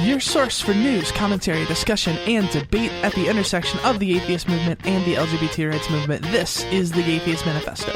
your source for news, commentary, discussion, and debate at the intersection of the atheist movement and the LGBT rights movement. This is the Atheist Manifesto.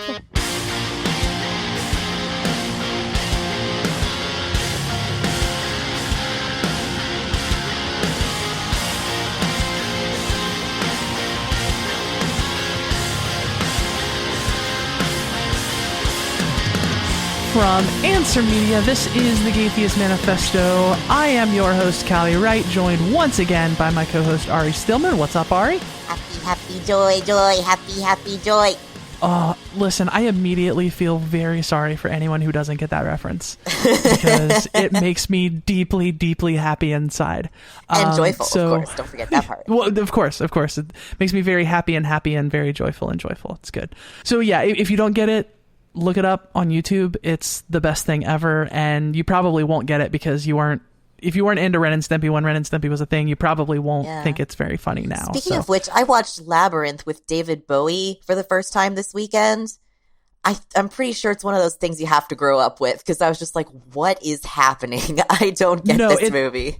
From Answer Media, this is the Atheist Manifesto. I am your host, Callie Wright, joined once again by my co-host, Ari Stillman. What's up, Ari? Happy, joy, happy, joy. Listen, I immediately feel very sorry for anyone who doesn't get that reference because it makes me deeply, deeply happy inside. And joyful, of course. Don't forget that part. Well, of course. It makes me very happy and very joyful and joyful. It's good. So yeah, if you don't get it, look it up on YouTube. It's the best thing ever, and you probably won't get it because if you weren't into Ren and Stimpy when Ren and Stimpy was a thing, you probably won't think it's very funny now. Speaking of which, I watched Labyrinth with David Bowie for the first time this weekend. I'm pretty sure it's one of those things you have to grow up with because I was just like, what is happening? I don't get this movie.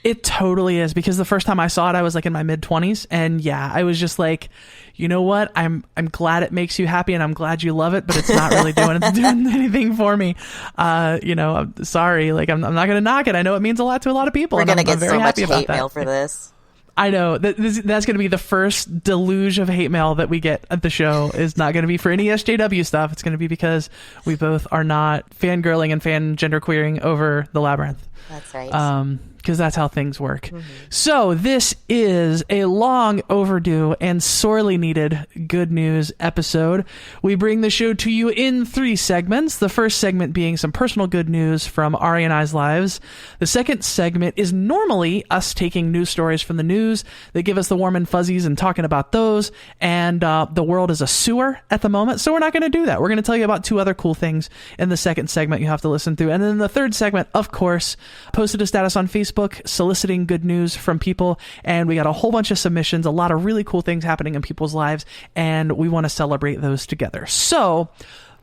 It totally is, because the first time I saw it, I was like in my mid-20s, and yeah, I was just like, you know what? I'm glad it makes you happy, and I'm glad you love it, but it's not really doing anything for me. I'm sorry. Like, I'm not going to knock it. I know it means a lot to a lot of people. We're going to get so much hate mail for this. I know. That's going to be the first deluge of hate mail that we get at the show. Is not going to be for any SJW stuff. It's going to be because we both are not fangirling and fan gender queering over the Labyrinth. That's right. Because that's how things work. Mm-hmm. So this is a long overdue and sorely needed good news episode. We bring the show to you in 3 segments. The first segment being some personal good news from Ari and I's lives. The second segment is normally us taking news stories from the news that give us the warm and fuzzies and talking about those. And the world is a sewer at the moment, so we're not going to do that. We're going to tell you about 2 other cool things in the second segment you have to listen through. And then the third segment, of course, posted a status on Facebook soliciting good news from people, and we got a whole bunch of submissions, a lot of really cool things happening in people's lives, and we want to celebrate those together. So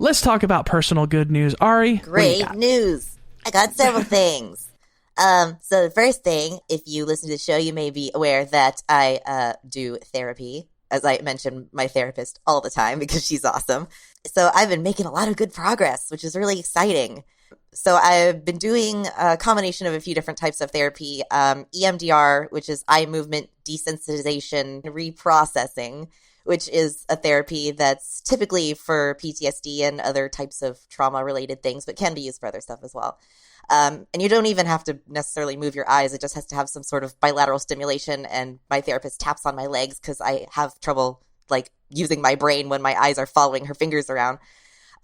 let's talk about personal good news. Ari, great news. I got several things. So the first thing, if you listen to the show, you may be aware that I do therapy. As I mention my therapist all the time because she's awesome. So I've been making a lot of good progress, which is really exciting. So I've been doing a combination of a few different types of therapy. EMDR, which is eye movement desensitization reprocessing, which is a therapy that's typically for PTSD and other types of trauma-related things, but can be used for other stuff as well. And you don't even have to necessarily move your eyes. It just has to have some sort of bilateral stimulation. And my therapist taps on my legs because I have trouble like using my brain when my eyes are following her fingers around.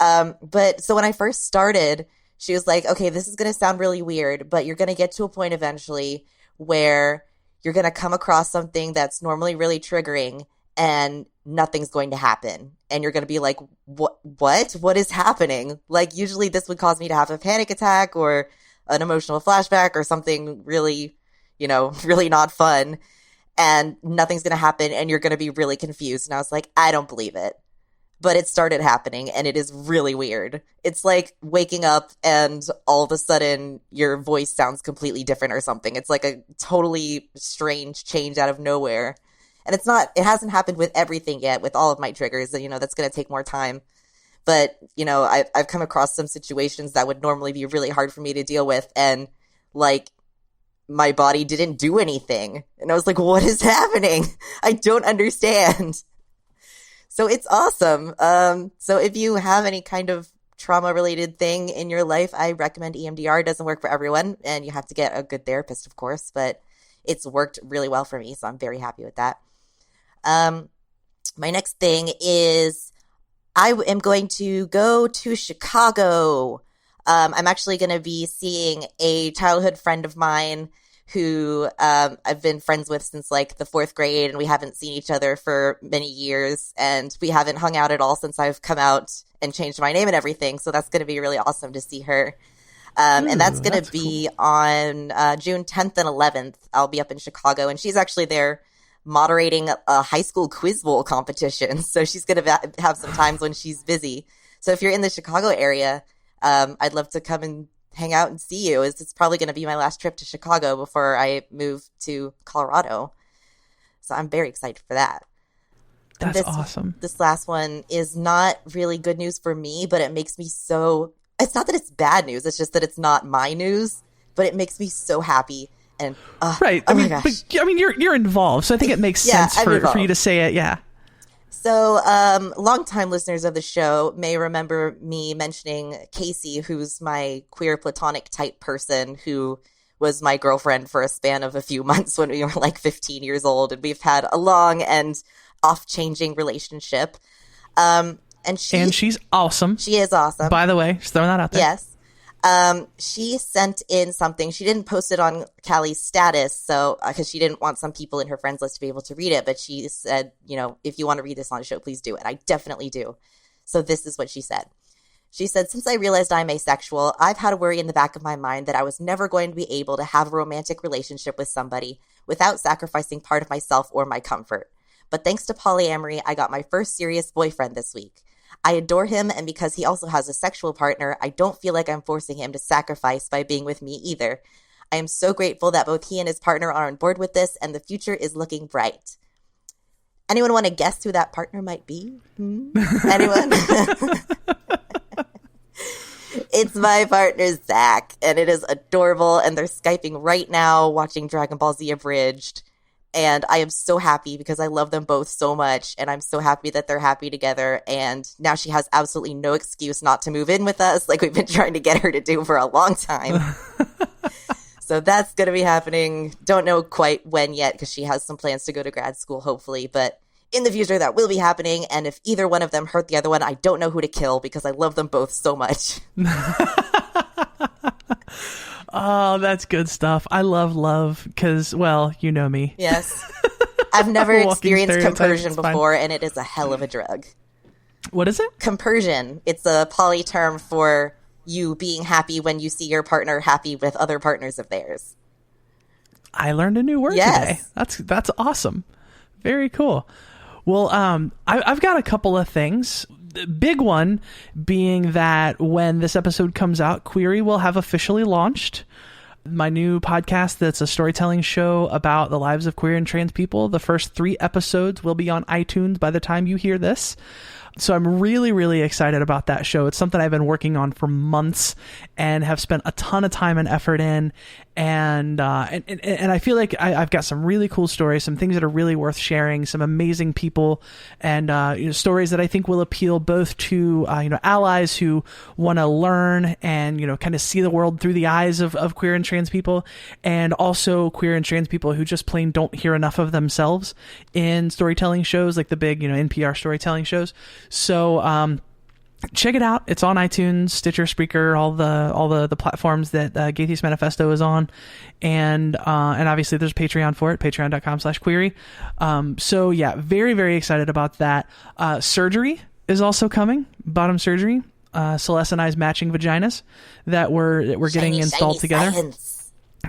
But so when I first started, she was like, okay, this is going to sound really weird, but you're going to get to a point eventually where you're going to come across something that's normally really triggering and nothing's going to happen. And you're going to be like, what is happening? Like, usually this would cause me to have a panic attack or an emotional flashback or something really, really not fun. And nothing's going to happen. And you're going to be really confused. And I was like, I don't believe it. But it started happening, and it is really weird. It's like waking up and all of a sudden your voice sounds completely different or something. It's like a totally strange change out of nowhere. And it hasn't happened with everything yet, with all of my triggers. That's going to take more time. But, I've come across some situations that would normally be really hard for me to deal with. And like, my body didn't do anything. And I was like, what is happening? I don't understand. So it's awesome. So if you have any kind of trauma-related thing in your life, I recommend EMDR. It doesn't work for everyone, and you have to get a good therapist, of course, but it's worked really well for me, so I'm very happy with that. My next thing is I am going to go to Chicago. I'm actually going to be seeing a childhood friend of mine who I've been friends with since like the 4th grade, and we haven't seen each other for many years, and we haven't hung out at all since I've come out and changed my name and everything. So that's going to be really awesome to see her. And that's going to be cool. On June 10th and 11th. I'll be up in Chicago, and she's actually there moderating a high school quiz bowl competition. So she's going to have some times when she's busy. So if you're in the Chicago area, I'd love to come and hang out and see you. It's probably going to be my last trip to Chicago before I move to Colorado. So I'm very excited for that. That's awesome. This last one is not really good news for me, but it makes me so... It's not that it's bad news. It's just that it's not my news, but it makes me so happy. And right. Oh my gosh. But, you're involved, so I think it makes sense for you to say it. Yeah. So, longtime listeners of the show may remember me mentioning Casey, who's my queer platonic type person who was my girlfriend for a span of a few months when we were like 15 years old, and we've had a long and off-changing relationship. And she's awesome. She is awesome. By the way, just throwing that out there. Yes. She sent in something. She didn't post it on Callie's status, so because she didn't want some people in her friends list to be able to read it. But she said, if you want to read this on the show, please do it. I definitely do. So this is what she said. She said, since I realized I'm asexual, I've had a worry in the back of my mind that I was never going to be able to have a romantic relationship with somebody without sacrificing part of myself or my comfort. But thanks to polyamory, I got my first serious boyfriend this week. I adore him, and because he also has a sexual partner, I don't feel like I'm forcing him to sacrifice by being with me either. I am so grateful that both he and his partner are on board with this, and the future is looking bright. Anyone want to guess who that partner might be? Anyone? It's my partner, Zach, and it is adorable, and they're Skyping right now, watching Dragon Ball Z Abridged. And I am so happy because I love them both so much. And I'm so happy that they're happy together. And now she has absolutely no excuse not to move in with us, like we've been trying to get her to do for a long time. So that's going to be happening. Don't know quite when yet because she has some plans to go to grad school, hopefully. But in the future, that will be happening. And if either one of them hurt the other one, I don't know who to kill because I love them both so much. Oh, that's good stuff. I love because, well, you know me. Yes. I've never experienced compersion before, and it is a hell of a drug. What is it? Compersion. It's a poly term for you being happy when you see your partner happy with other partners of theirs. I learned a new word today. That's awesome. Very cool. Well, I've got a couple of things. The big one being that when this episode comes out, Query will have officially launched. My new podcast that's a storytelling show about the lives of queer and trans people. The first 3 episodes will be on iTunes by the time you hear this. So I'm really, really excited about that show. It's something I've been working on for months and have spent a ton of time and effort in. And I feel like I've got some really cool stories, some things that are really worth sharing, some amazing people, and stories that I think will appeal both to allies who want to learn and kind of see the world through the eyes of queer and trans people, and also queer and trans people who just plain don't hear enough of themselves in storytelling shows like the big NPR storytelling shows. So check it out. It's on iTunes, Stitcher, Spreaker, all the platforms that Gay Theist Manifesto is on, and obviously there's Patreon for it, patreon.com/query. So yeah, very, very excited about that. Surgery is also coming. Bottom surgery. Celeste and I's matching vaginas that we're getting installed together. Science.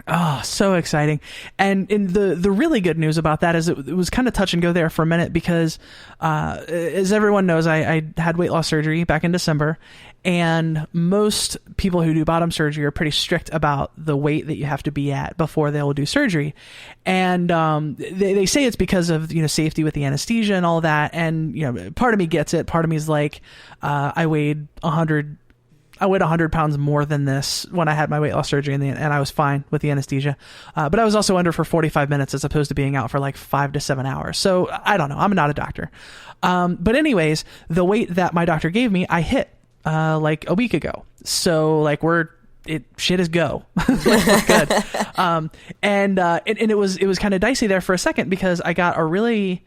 Oh, so exciting. And the really good news about that is it was kind of touch and go there for a minute because, as everyone knows, I had weight loss surgery back in December, and most people who do bottom surgery are pretty strict about the weight that you have to be at before they will do surgery. And they say it's because of safety with the anesthesia and all that. And part of me gets it. Part of me is like, I weighed 100 pounds more than this when I had my weight loss surgery, and I was fine with the anesthesia. But I was also under for 45 minutes as opposed to being out for like 5 to 7 hours. So I don't know. I'm not a doctor. But anyways, the weight that my doctor gave me, I hit like a week ago. So like shit is go. We're good. And it was kind of dicey there for a second because I got a really,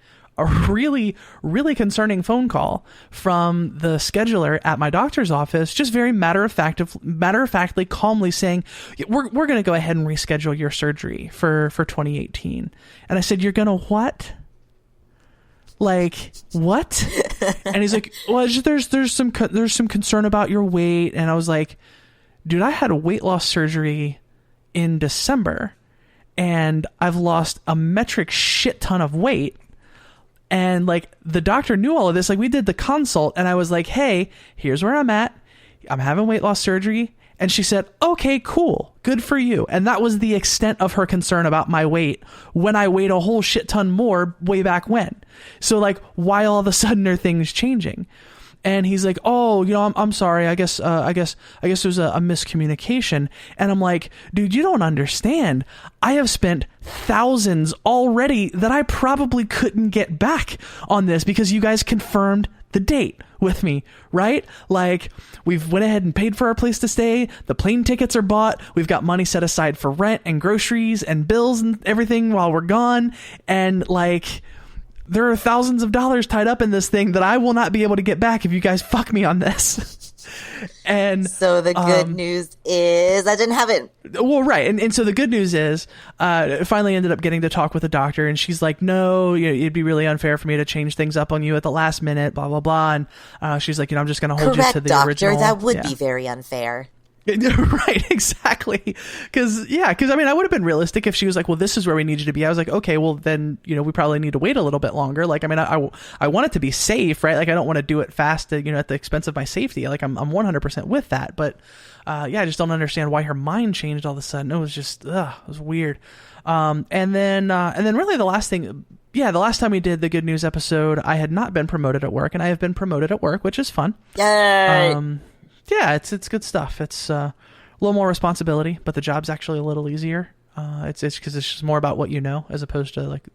really concerning phone call from the scheduler at my doctor's office, just very matter of factly, calmly saying, we're going to go ahead and reschedule your surgery for 2018. And I said, you're going to what? Like, what? And he's like, well, there's some concern about your weight. And I was like, dude, I had a weight loss surgery in December and I've lost a metric shit ton of weight. And like the doctor knew all of this. Like we did the consult and I was like, hey, here's where I'm at. I'm having weight loss surgery And she said, okay, cool. Good for you. And that was the extent of her concern about my weight when I weighed a whole shit ton more way back when. So like, why all of a sudden are things changing? And he's like, oh, I'm sorry. I guess there's a miscommunication. And I'm like, dude, you don't understand. I have spent thousands already that I probably couldn't get back on this because you guys confirmed the date with me, right? Like, we've went ahead and paid for our place to stay. The plane tickets are bought. We've got money set aside for rent and groceries and bills and everything while we're gone. And like, there are thousands of dollars tied up in this thing that I will not be able to get back if you guys fuck me on this. And so the good news is I didn't have it. Well, right. And so the good news is I finally ended up getting to talk with the doctor, and she's like, no, it'd be really unfair for me to change things up on you at the last minute, blah, blah, blah. And she's like, I'm just going to hold you to the doctor, original. That would be very unfair. Right, exactly. Because I mean, I would have been realistic if she was like, well, this is where we need you to be. I was like, okay, well then, we probably need to wait a little bit longer. Like, I mean, I want it to be safe, right? Like, I don't want to do it fast, at the expense of my safety. Like, I'm 100% with that. But I just don't understand why her mind changed all of a sudden. It was just, it was weird. And then really the last thing, the last time we did the good news episode, I had not been promoted at work, and I have been promoted at work, which is fun. Yay! Yeah, it's good stuff. It's a little more responsibility, but the job's actually a little easier. It's because it's just more about what you know as opposed to like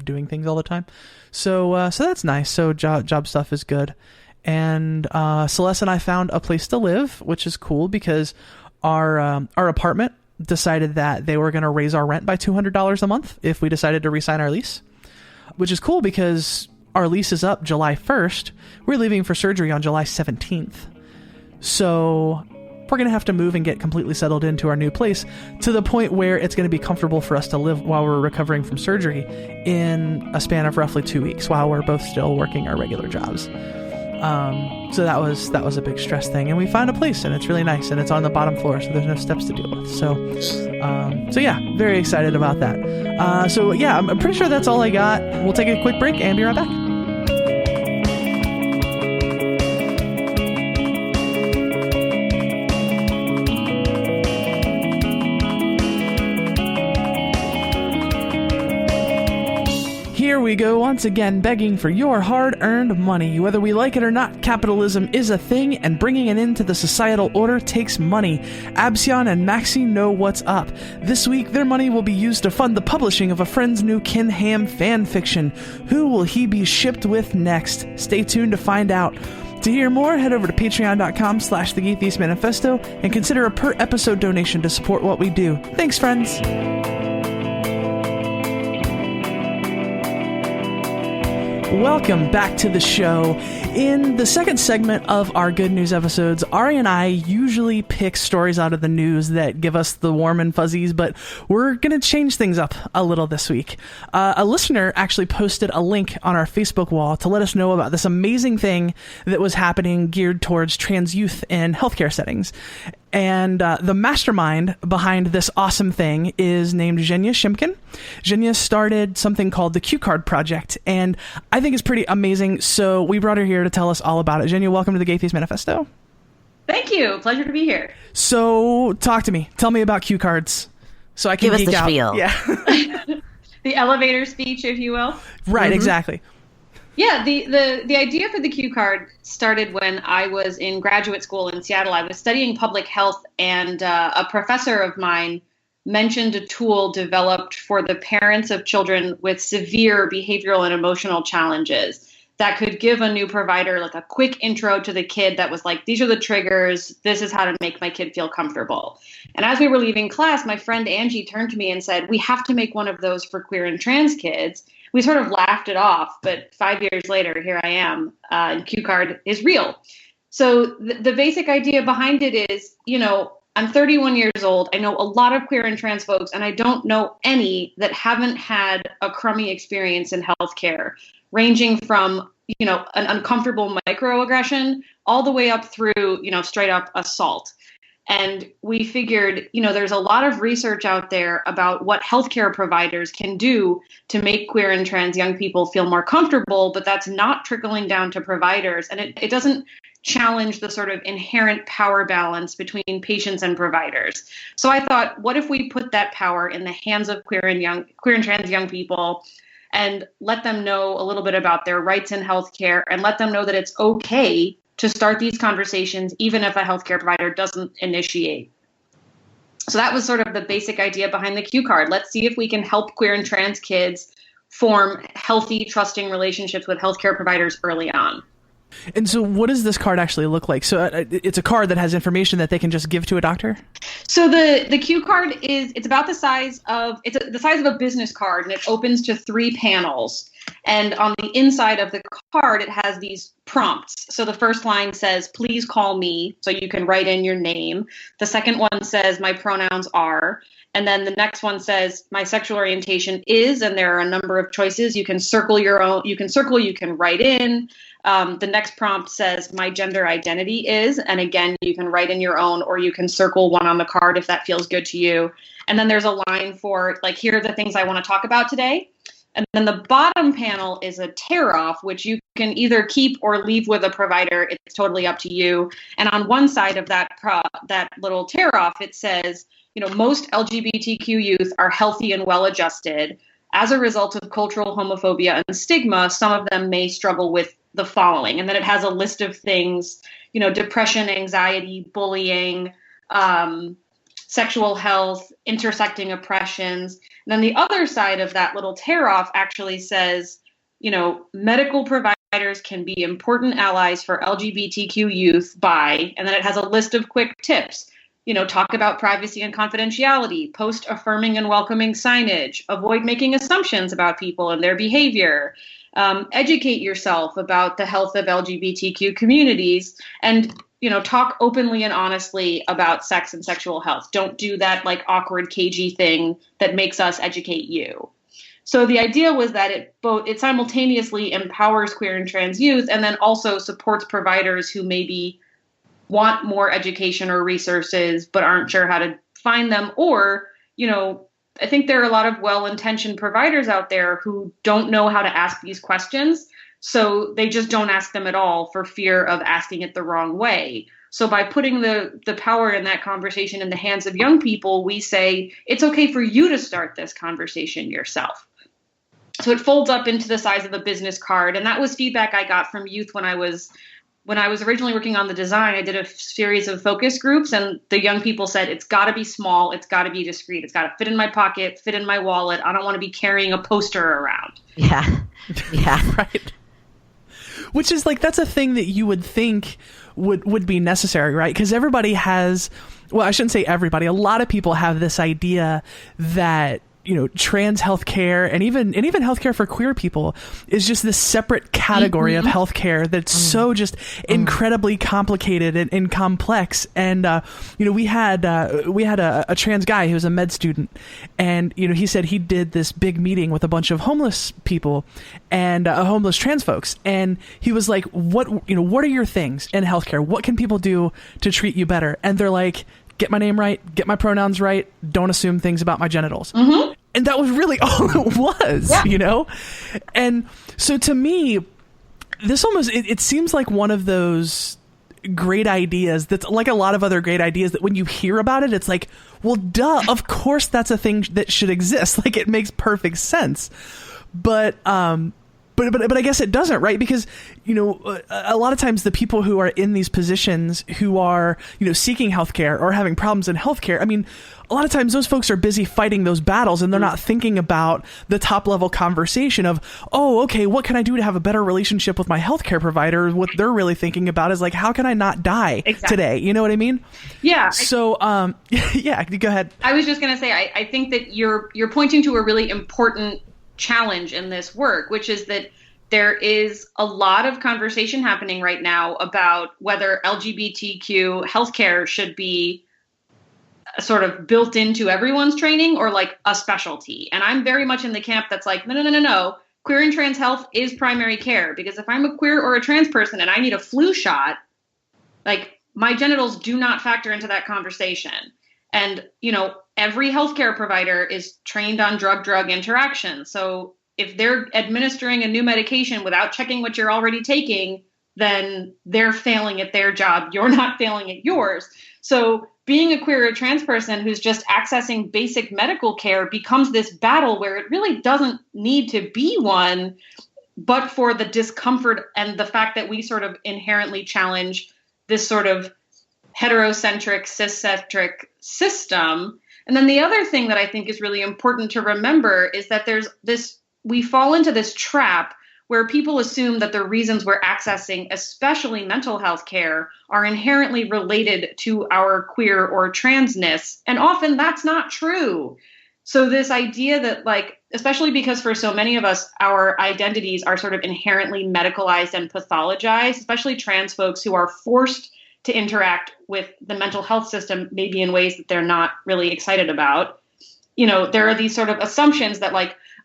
doing things all the time. So that's nice. So job stuff is good. And Celeste and I found a place to live, which is cool because our apartment decided that they were going to raise our rent by $200 a month if we decided to re-sign our lease, which is cool because our lease is up July 1st. We're leaving for surgery on July 17th. So we're going to have to move and get completely settled into our new place to the point where it's going to be comfortable for us to live while we're recovering from surgery in a span of roughly 2 weeks while we're both still working our regular jobs. So that was a big stress thing. And we found a place, and it's really nice, and it's on the bottom floor, so there's no steps to deal with. So yeah, very excited about that. I'm pretty sure that's all I got. We'll take a quick break and be right back. Here we go once again, begging for your hard-earned money. Whether we like it or not, capitalism is a thing, and bringing it into the societal order takes money. Absion and Maxie know what's up. This week, their money will be used to fund the publishing of a friend's new Ken Ham fan fiction. Who will he be shipped with next? Stay tuned to find out. To hear more, head over to patreon.com/The Geekiest Manifesto and consider a per-episode donation to support what we do. Thanks, friends. Welcome back to the show. In the second segment of our good news episodes, Ari and I usually pick stories out of the news that give us the warm and fuzzies, but we're going to change things up a little this week. A listener actually posted a link on our Facebook wall to let us know about this amazing thing that was happening geared towards trans youth in healthcare settings. And the mastermind behind this awesome thing is named Genya Shimkin. Genya started something called the Q Card Project, and I think it's pretty amazing, so we brought her here to tell us all about it. Genya, welcome to the Gaytheist Manifesto. Thank you. Pleasure to be here. So, talk to me. Tell me about Q Cards so I can give geek us the out. spiel. Yeah. The elevator speech, if you will. Right, exactly. Yeah, the idea for the Q Card started when I was in graduate school in Seattle. I was studying public health, and a professor of mine mentioned a tool developed for the parents of children with severe behavioral and emotional challenges that could give a new provider like a quick intro to the kid that was like, these are the triggers, this is how to make my kid feel comfortable. And as we were leaving class, my friend Angie turned to me and said, we have to make one of those for queer and trans kids. We sort of laughed it off, but 5 years later, here I am, and Q Card is real. So the basic idea behind it is, I'm 31 years old. I know a lot of queer and trans folks, and I don't know any that haven't had a crummy experience in healthcare, ranging from, an uncomfortable microaggression all the way up through, straight up assault. And we figured, there's a lot of research out there about what healthcare providers can do to make queer and trans young people feel more comfortable, but that's not trickling down to providers. And it doesn't challenge the sort of inherent power balance between patients and providers. So I thought, what if we put that power in the hands of queer and trans young people and let them know a little bit about their rights in healthcare and let them know that it's okay to start these conversations, even if a healthcare provider doesn't initiate. So that was sort of the basic idea behind the Q card. Let's see if we can help queer and trans kids form healthy, trusting relationships with healthcare providers early on. And so what does this card actually look like? So it's a card that has information that they can just give to a doctor? So the Q card it's about the size of a business card, and it opens to 3 panels. And on the inside of the card, it has these prompts. So the first line says, "Please call me," so you can write in your name. The second one says, "My pronouns are." And then the next one says, "My sexual orientation is," and there are a number of choices. You can circle your own, you can write in. The next prompt says, "My gender identity is," and again, you can write in your own, or you can circle one on the card if that feels good to you. And then there's a line for, like, here are the things I want to talk about today. And then the bottom panel is a tear-off, which you can either keep or leave with a provider. It's totally up to you. And on one side of that little tear-off, it says, most LGBTQ youth are healthy and well-adjusted. As a result of cultural homophobia and stigma, some of them may struggle with the following. And then it has a list of things, depression, anxiety, bullying, sexual health, intersecting oppressions. And then the other side of that little tear-off actually says, medical providers can be important allies for LGBTQ youth by, and then it has a list of quick tips. Talk about privacy and confidentiality, post affirming and welcoming signage, avoid making assumptions about people and their behavior, educate yourself about the health of LGBTQ communities, and talk openly and honestly about sex and sexual health. Don't do that awkward, cagey thing that makes us educate you. So the idea was that it simultaneously empowers queer and trans youth and then also supports providers who maybe want more education or resources but aren't sure how to find them. Or, I think there are a lot of well-intentioned providers out there who don't know how to ask these questions. So they just don't ask them at all for fear of asking it the wrong way. So by putting the power in that conversation in the hands of young people, we say, it's okay for you to start this conversation yourself. So it folds up into the size of a business card. And that was feedback I got from youth when I was originally working on the design. I did a series of focus groups, and the young people said, it's got to be small. It's got to be discreet. It's got to fit in my pocket, fit in my wallet. I don't want to be carrying a poster around. Yeah. Yeah. Right. Which is that's a thing that you would think would be necessary, right? Because everybody has, well, I shouldn't say everybody, a lot of people have this idea that trans healthcare and even healthcare for queer people is just this separate category of healthcare that's so just incredibly complicated and complex. And we had a trans guy who was a med student, and he said he did this big meeting with a bunch of homeless people and homeless trans folks, and he was like, what are your things in healthcare? What can people do to treat you better? And they're like, get my name right, get my pronouns right, don't assume things about my genitals. And that was really all it was, And so to me, this almost, it seems like one of those great ideas that's like a lot of other great ideas that when you hear about it, it's like, well, duh, of course that's a thing that should exist. It makes perfect sense. But I guess it doesn't, right? Because, a lot of times the people who are in these positions who are, seeking healthcare or having problems in healthcare, I mean, a lot of times those folks are busy fighting those battles and they're not thinking about the top level conversation of, oh, okay, what can I do to have a better relationship with my healthcare provider? What they're really thinking about is how can I not die today? You know what I mean? Yeah. So, yeah, go ahead. I was just going to say, I think that you're pointing to a really important challenge in this work, which is that there is a lot of conversation happening right now about whether LGBTQ healthcare should be sort of built into everyone's training or a specialty. And I'm very much in the camp that's no. Queer and trans health is primary care, because if I'm a queer or a trans person and I need a flu shot, my genitals do not factor into that conversation. And, every healthcare provider is trained on drug-drug interaction. So if they're administering a new medication without checking what you're already taking, then they're failing at their job. You're not failing at yours. So being a queer or trans person who's just accessing basic medical care becomes this battle where it really doesn't need to be one, but for the discomfort and the fact that we sort of inherently challenge this sort of heterocentric, ciscentric system. And then the other thing that I think is really important to remember is that we fall into this trap where people assume that the reasons we're accessing, especially mental health care, are inherently related to our queer or transness. And often that's not true. So this idea that, especially because for so many of us, our identities are sort of inherently medicalized and pathologized, especially trans folks who are forced to interact with the mental health system, maybe in ways that they're not really excited about. There are these sort of assumptions that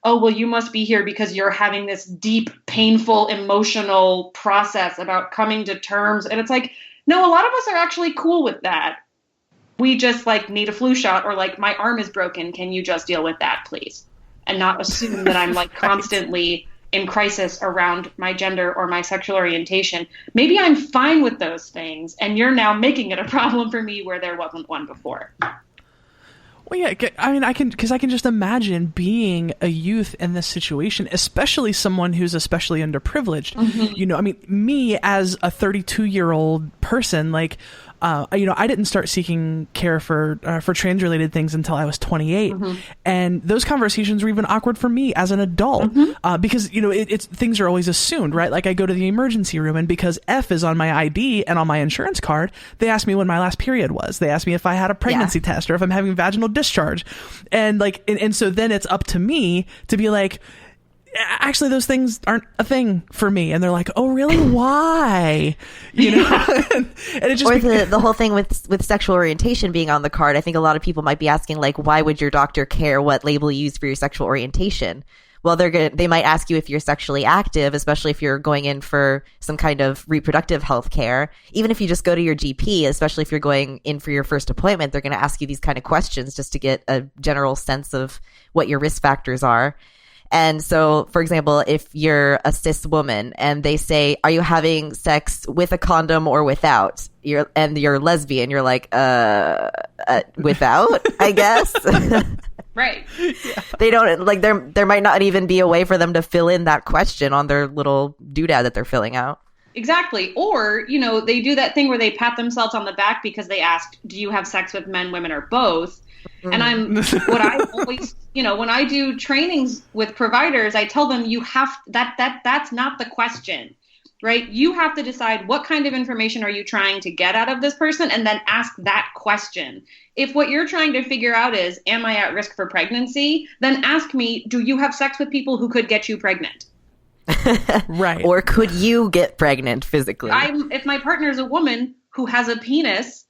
oh, well, you must be here because you're having this deep, painful, emotional process about coming to terms. And it's no, a lot of us are actually cool with that. We just need a flu shot, or my arm is broken. Can you just deal with that, please? And not assume that I'm constantly in crisis around my gender or my sexual orientation. Maybe I'm fine with those things, and you're now making it a problem for me where there wasn't one before. Well, yeah, I mean, I can just imagine being a youth in this situation, especially someone who's especially underprivileged. Mm-hmm. I mean, me as a 32-year-old person, I didn't start seeking care for trans-related things until I was 28, mm-hmm. and those conversations were even awkward for me as an adult, mm-hmm. Because it's things are always assumed, right? I go to the emergency room, and because F is on my ID and on my insurance card, they ask me when my last period was. They ask me if I had a pregnancy test or if I'm having vaginal discharge, and and so then it's up to me to be actually those things aren't a thing for me. And they're oh, really? Why? And it just or the whole thing with sexual orientation being on the card. I think a lot of people might be asking why would your doctor care what label you use for your sexual orientation? Well, they might ask you if you're sexually active, especially if you're going in for some kind of reproductive health care. Even if you just go to your GP, especially if you're going in for your first appointment, they're going to ask you these kind of questions just to get a general sense of what your risk factors are. And so, for example, if you're a cis woman and they say, are you having sex with a condom or without? You're lesbian, you're without, I guess. Right. Yeah. They don't, there might not even be a way for them to fill in that question on their little doodad that they're filling out. Exactly. Or, they do that thing where they pat themselves on the back because they asked, do you have sex with men, women, or both? And what I always, when I do trainings with providers, I tell them that's not the question, right? You have to decide what kind of information are you trying to get out of this person, and then ask that question. If what you're trying to figure out is, am I at risk for pregnancy? Then ask me, do you have sex with people who could get you pregnant? Right. Or could you get pregnant physically? If my partner is a woman who has a penis,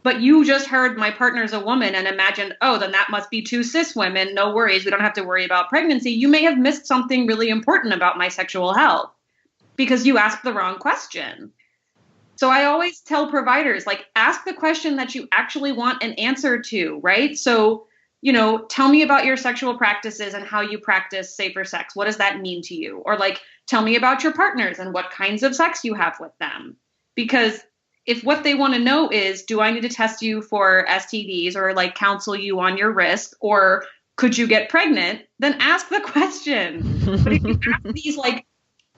but you just heard my partner's a woman and imagined, oh, then that must be two cis women. No worries. We don't have to worry about pregnancy. You may have missed something really important about my sexual health because you asked the wrong question. So I always tell providers, ask the question that you actually want an answer to, right? So, tell me about your sexual practices and how you practice safer sex. What does that mean to you? Or tell me about your partners and what kinds of sex you have with them. Because if what they want to know is, do I need to test you for STDs or counsel you on your risk, or could you get pregnant? Then ask the question. But if you ask these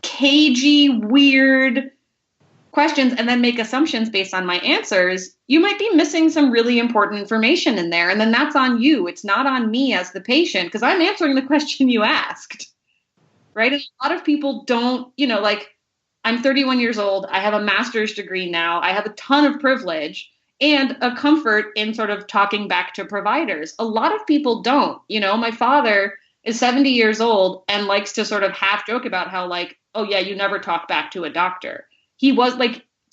cagey, weird questions and then make assumptions based on my answers, you might be missing some really important information in there. And then that's on you. It's not on me as the patient, because I'm answering the question you asked. Right? And a lot of people don't, I'm 31 years old. I have a master's degree now. I have a ton of privilege and a comfort in sort of talking back to providers. A lot of people don't. My father is 70 years old and likes to sort of half joke about how oh yeah, you never talk back to a doctor. He was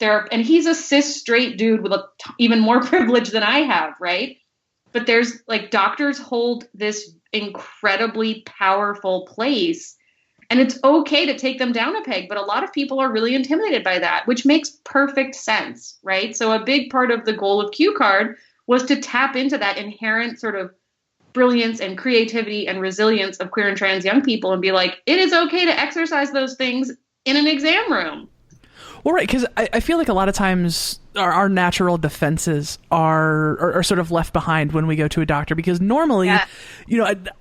and he's a cis straight dude with even more privilege than I have, right? But there's doctors hold this incredibly powerful place And it's okay to take them down a peg, but a lot of people are really intimidated by that, which makes perfect sense, right? So a big part of the goal of Q Card was to tap into that inherent sort of brilliance and creativity and resilience of queer and trans young people and be like, it is okay to exercise those things in an exam room. Well, right, because I feel like a lot of times our natural defenses are sort of left behind when we go to a doctor, because normally,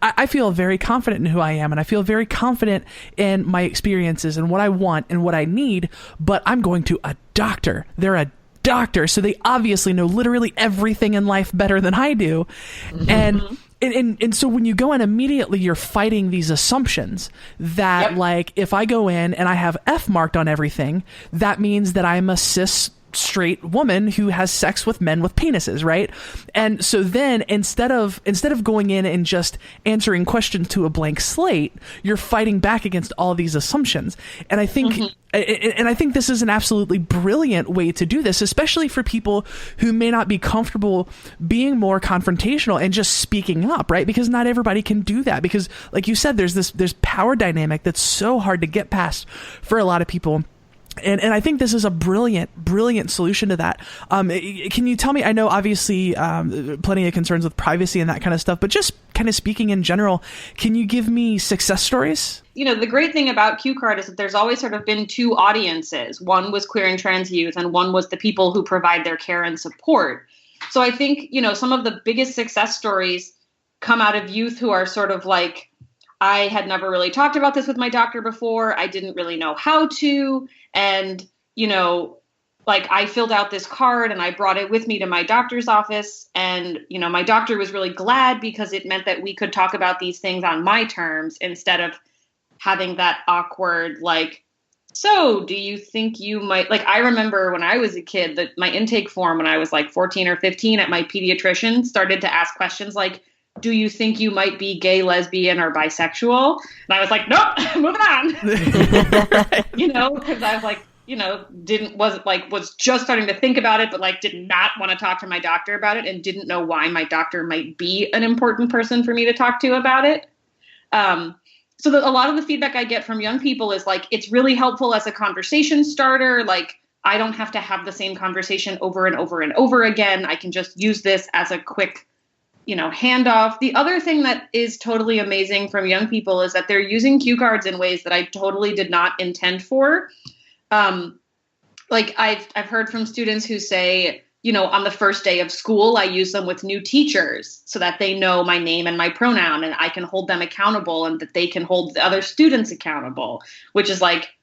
I feel very confident in who I am, and I feel very confident in my experiences and what I want and what I need, but I'm going to a doctor. They're a doctor, so they obviously know literally everything in life better than I do. Mm-hmm. And so when you go in immediately, you're fighting these assumptions that like, if I go in and I have F marked on everything, that means that I'm a cis straight woman who has sex with men with penises, right? And so then instead of going in and just answering questions to a blank slate, you're fighting back against all these assumptions. And I think and I think this is an absolutely brilliant way to do this, especially for people who may not be comfortable being more confrontational and just speaking up, right? Because not everybody can do that, because like you said, there's power dynamic that's so hard to get past for a lot of people. And I think this is a brilliant solution to that. Can you tell me, I know obviously plenty of concerns with privacy and that kind of stuff, but just kind of speaking in general, can you give me success stories? You know, the great thing about Q Card is that there's always sort of been two audiences. One was queer and trans youth, and one was the people who provide their care and support. So I think, you know, some of the biggest success stories come out of youth who are sort of like, I had never really talked about this with my doctor before. I didn't really know how to. And, you know, like I filled out this card and I brought it with me to my doctor's office. And, you know, my doctor was really glad because it meant that we could talk about these things on my terms instead of having that awkward, like, so do you think you might, like, I remember when I was a kid that my intake form when I was like 14 or 15 at my pediatrician started to ask questions like, do you think you might be gay, lesbian, or bisexual? And I was like, nope, moving on. You know, because I was like, you know, was just starting to think about it, but like did not want to talk to my doctor about it and didn't know why my doctor might be an important person for me to talk to about it. So a lot of the feedback I get from young people is like, it's really helpful as a conversation starter. Like, I don't have to have the same conversation over and over and over again. I can just use this as a quick, you know, handoff. The other thing that is totally amazing from young people is that they're using cue cards in ways that I totally did not intend for. Like I've heard from students who say, you know, on the first day of school, I use them with new teachers so that they know my name and my pronoun and I can hold them accountable and that they can hold the other students accountable, which is like,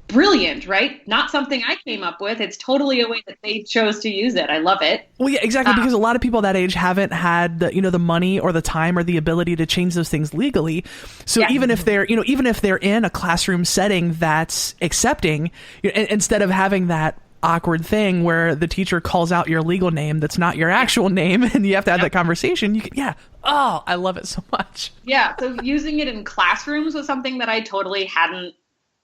brilliant, right? Not something I came up with. It's totally a way that they chose to use it. I love it. Well, yeah, exactly. Because a lot of people that age haven't had the, you know, the money or the time or the ability to change those things legally. So even if they're, you know, even if they're in a classroom setting that's accepting, you know, instead of having that awkward thing where the teacher calls out your legal name that's not your actual name and you have to have that conversation, you can, oh, I love it so much. Yeah. So using it in classrooms was something that I totally hadn't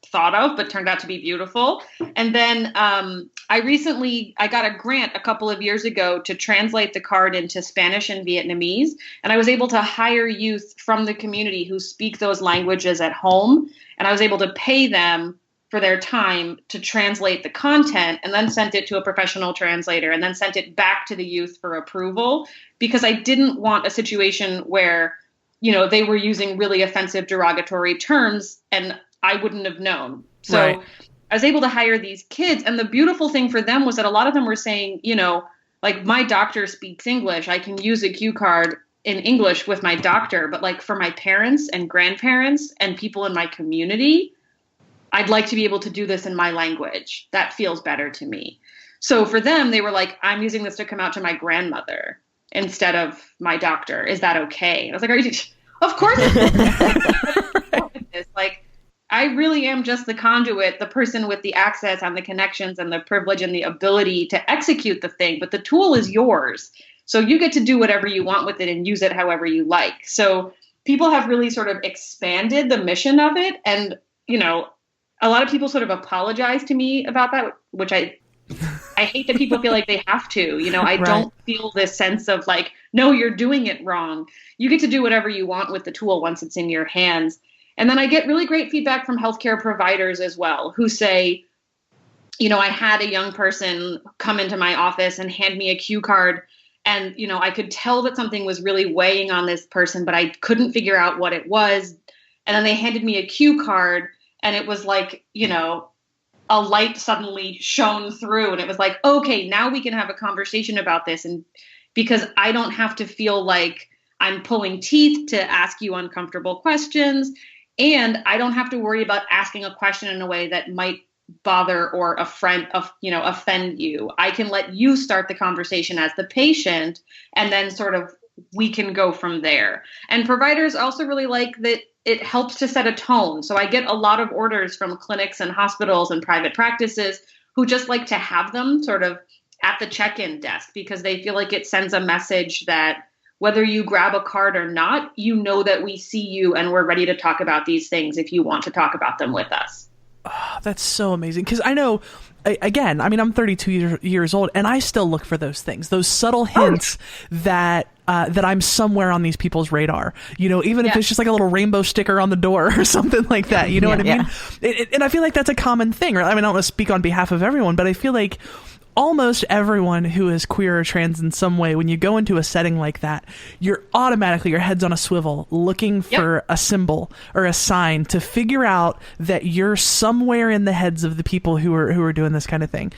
thought of, but turned out to be beautiful. And then I got a grant a couple of years ago to translate the card into Spanish and Vietnamese. And I was able to hire youth from the community who speak those languages at home. And I was able to pay them for their time to translate the content and then sent it to a professional translator and then sent it back to the youth for approval, because I didn't want a situation where, you know, they were using really offensive, derogatory terms and I wouldn't have known. So I was able to hire these kids. And the beautiful thing for them was that a lot of them were saying, you know, like my doctor speaks English. I can use a cue card in English with my doctor. But like for my parents and grandparents and people in my community, I'd like to be able to do this in my language. That feels better to me. So for them, they were like, I'm using this to come out to my grandmother instead of my doctor. Is that okay? And I was like, are you? Of course. Like, I really am just the conduit, the person with the access and the connections and the privilege and the ability to execute the thing. But the tool is yours. So you get to do whatever you want with it and use it however you like. So people have really sort of expanded the mission of it. And, you know, a lot of people sort of apologize to me about that, which I hate that people feel like they have to. You know, I don't feel this sense of like, no, you're doing it wrong. You get to do whatever you want with the tool once it's in your hands. And then I get really great feedback from healthcare providers as well, who say, I had a young person come into my office and hand me a cue card, and, I could tell that something was really weighing on this person, but I couldn't figure out what it was. And then they handed me a cue card, and it was like, a light suddenly shone through, and it was like, okay, now we can have a conversation about this. And because I don't have to feel like I'm pulling teeth to ask you uncomfortable questions, and I don't have to worry about asking a question in a way that might bother or offend you. I can let you start the conversation as the patient, and then sort of we can go from there. And providers also really like that it helps to set a tone. So I get a lot of orders from clinics and hospitals and private practices who just like to have them sort of at the check-in desk, because they feel like it sends a message that whether you grab a card or not, that we see you and we're ready to talk about these things if you want to talk about them with us. Oh, that's so amazing. Because I know, again, I'm 32 years old, and I still look for those things, those subtle hints that I'm somewhere on these people's radar, even if it's just like a little rainbow sticker on the door or something like that, you know what I mean? And I feel like that's a common thing, right? I don't want to speak on behalf of everyone, but I feel like almost everyone who is queer or trans in some way, when you go into a setting like that, you're automatically, your head's on a swivel looking for a symbol or a sign to figure out that you're somewhere in the heads of the people who are doing this kind of thing.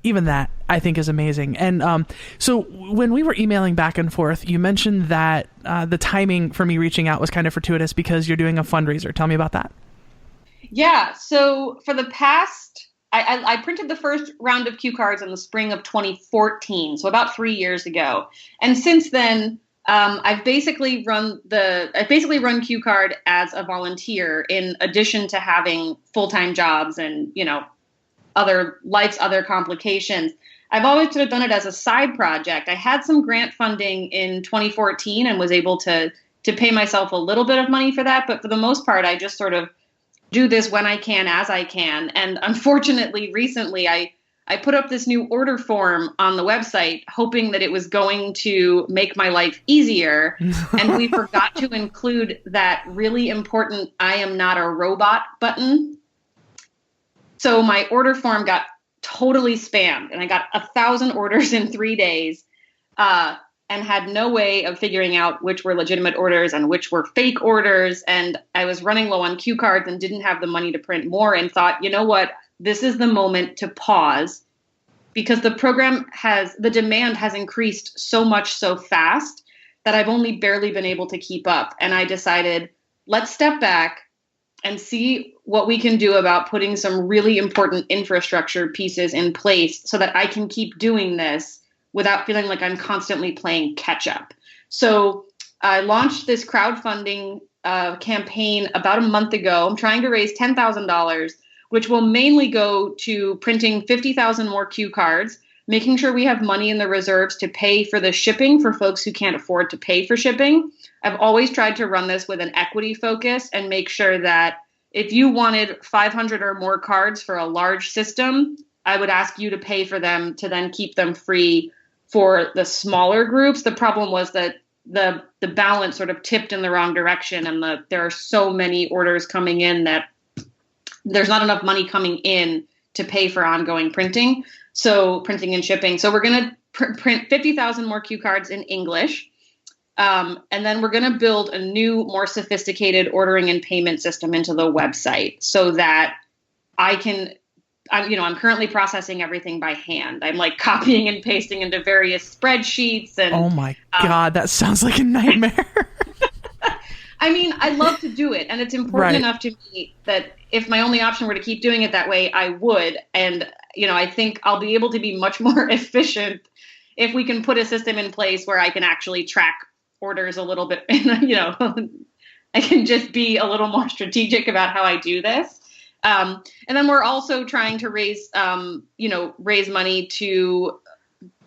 Even that I think is amazing. And so when we were emailing back and forth, you mentioned that the timing for me reaching out was kind of fortuitous because you're doing a fundraiser. Tell me about that. Yeah. So for the past, I printed the first round of cue cards in the spring of 2014, so about 3 years ago. And since then, I've basically run cue card as a volunteer in addition to having full-time jobs and, other complications. I've always sort of done it as a side project. I had some grant funding in 2014 and was able to pay myself a little bit of money for that. But for the most part, I just sort of do this when I can, as I can. And unfortunately, recently, I put up this new order form on the website, hoping that it was going to make my life easier. And we forgot to include that really important "I am not a robot" button. So my order form got totally spammed, and I got 1,000 orders in 3 days. And had no way of figuring out which were legitimate orders and which were fake orders. And I was running low on cue cards and didn't have the money to print more, and thought, you know what, this is the moment to pause, because the demand has increased so much so fast that I've only barely been able to keep up. And I decided, let's step back and see what we can do about putting some really important infrastructure pieces in place so that I can keep doing this without feeling like I'm constantly playing catch up. So I launched this crowdfunding campaign about a month ago. I'm trying to raise $10,000, which will mainly go to printing 50,000 more cue cards, making sure we have money in the reserves to pay for the shipping for folks who can't afford to pay for shipping. I've always tried to run this with an equity focus and make sure that if you wanted 500 or more cards for a large system, I would ask you to pay for them to then keep them free for the smaller groups. The problem was that the balance sort of tipped in the wrong direction, and there are so many orders coming in that there's not enough money coming in to pay for ongoing printing. So printing and shipping. So we're going to print 50,000 more cue cards in English. And then we're going to build a new, more sophisticated ordering and payment system into the website so that I'm currently processing everything by hand. I'm like copying and pasting into various spreadsheets. And oh my God, that sounds like a nightmare. I love to do it. And it's important enough to me that if my only option were to keep doing it that way, I would. And, I think I'll be able to be much more efficient if we can put a system in place where I can actually track orders a little bit. I can just be a little more strategic about how I do this. And then we're also trying to raise money to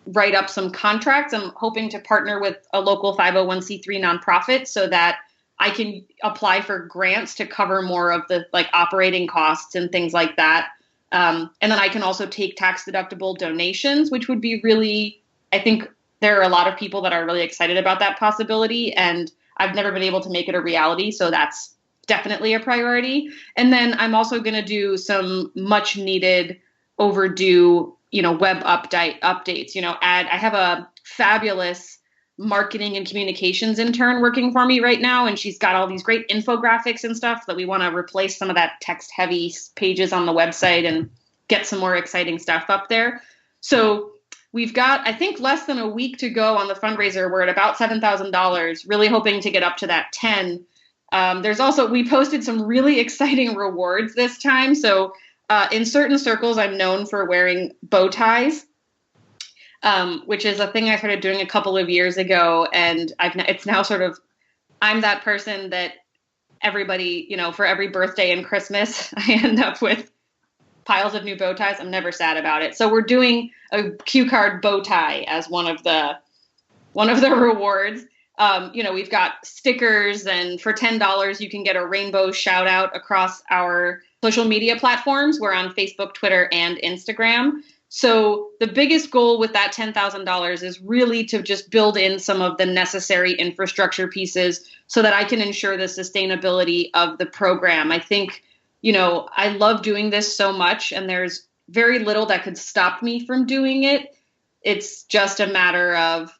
write up some contracts. I'm hoping to partner with a local 501c3 nonprofit so that I can apply for grants to cover more of the operating costs and things like that. And then I can also take tax deductible donations, which would be really, I think there are a lot of people that are really excited about that possibility, and I've never been able to make it a reality. So that's definitely a priority. And then I'm also going to do some much needed, overdue, web updates, I have a fabulous marketing and communications intern working for me right now. And she's got all these great infographics and stuff that we want to replace some of that text heavy pages on the website and get some more exciting stuff up there. So we've got, I think, less than a week to go on the fundraiser. We're at about $7,000, really hoping to get up to that 10. We posted some really exciting rewards this time. So in certain circles, I'm known for wearing bow ties, which is a thing I started doing a couple of years ago. And it's now sort of, I'm that person that everybody, for every birthday and Christmas, I end up with piles of new bow ties. I'm never sad about it. So we're doing a cue card bow tie as one of the rewards. We've got stickers, and for $10, you can get a rainbow shout out across our social media platforms. We're on Facebook, Twitter, and Instagram. So the biggest goal with that $10,000 is really to just build in some of the necessary infrastructure pieces so that I can ensure the sustainability of the program. I think, I love doing this so much, and there's very little that could stop me from doing it. It's just a matter of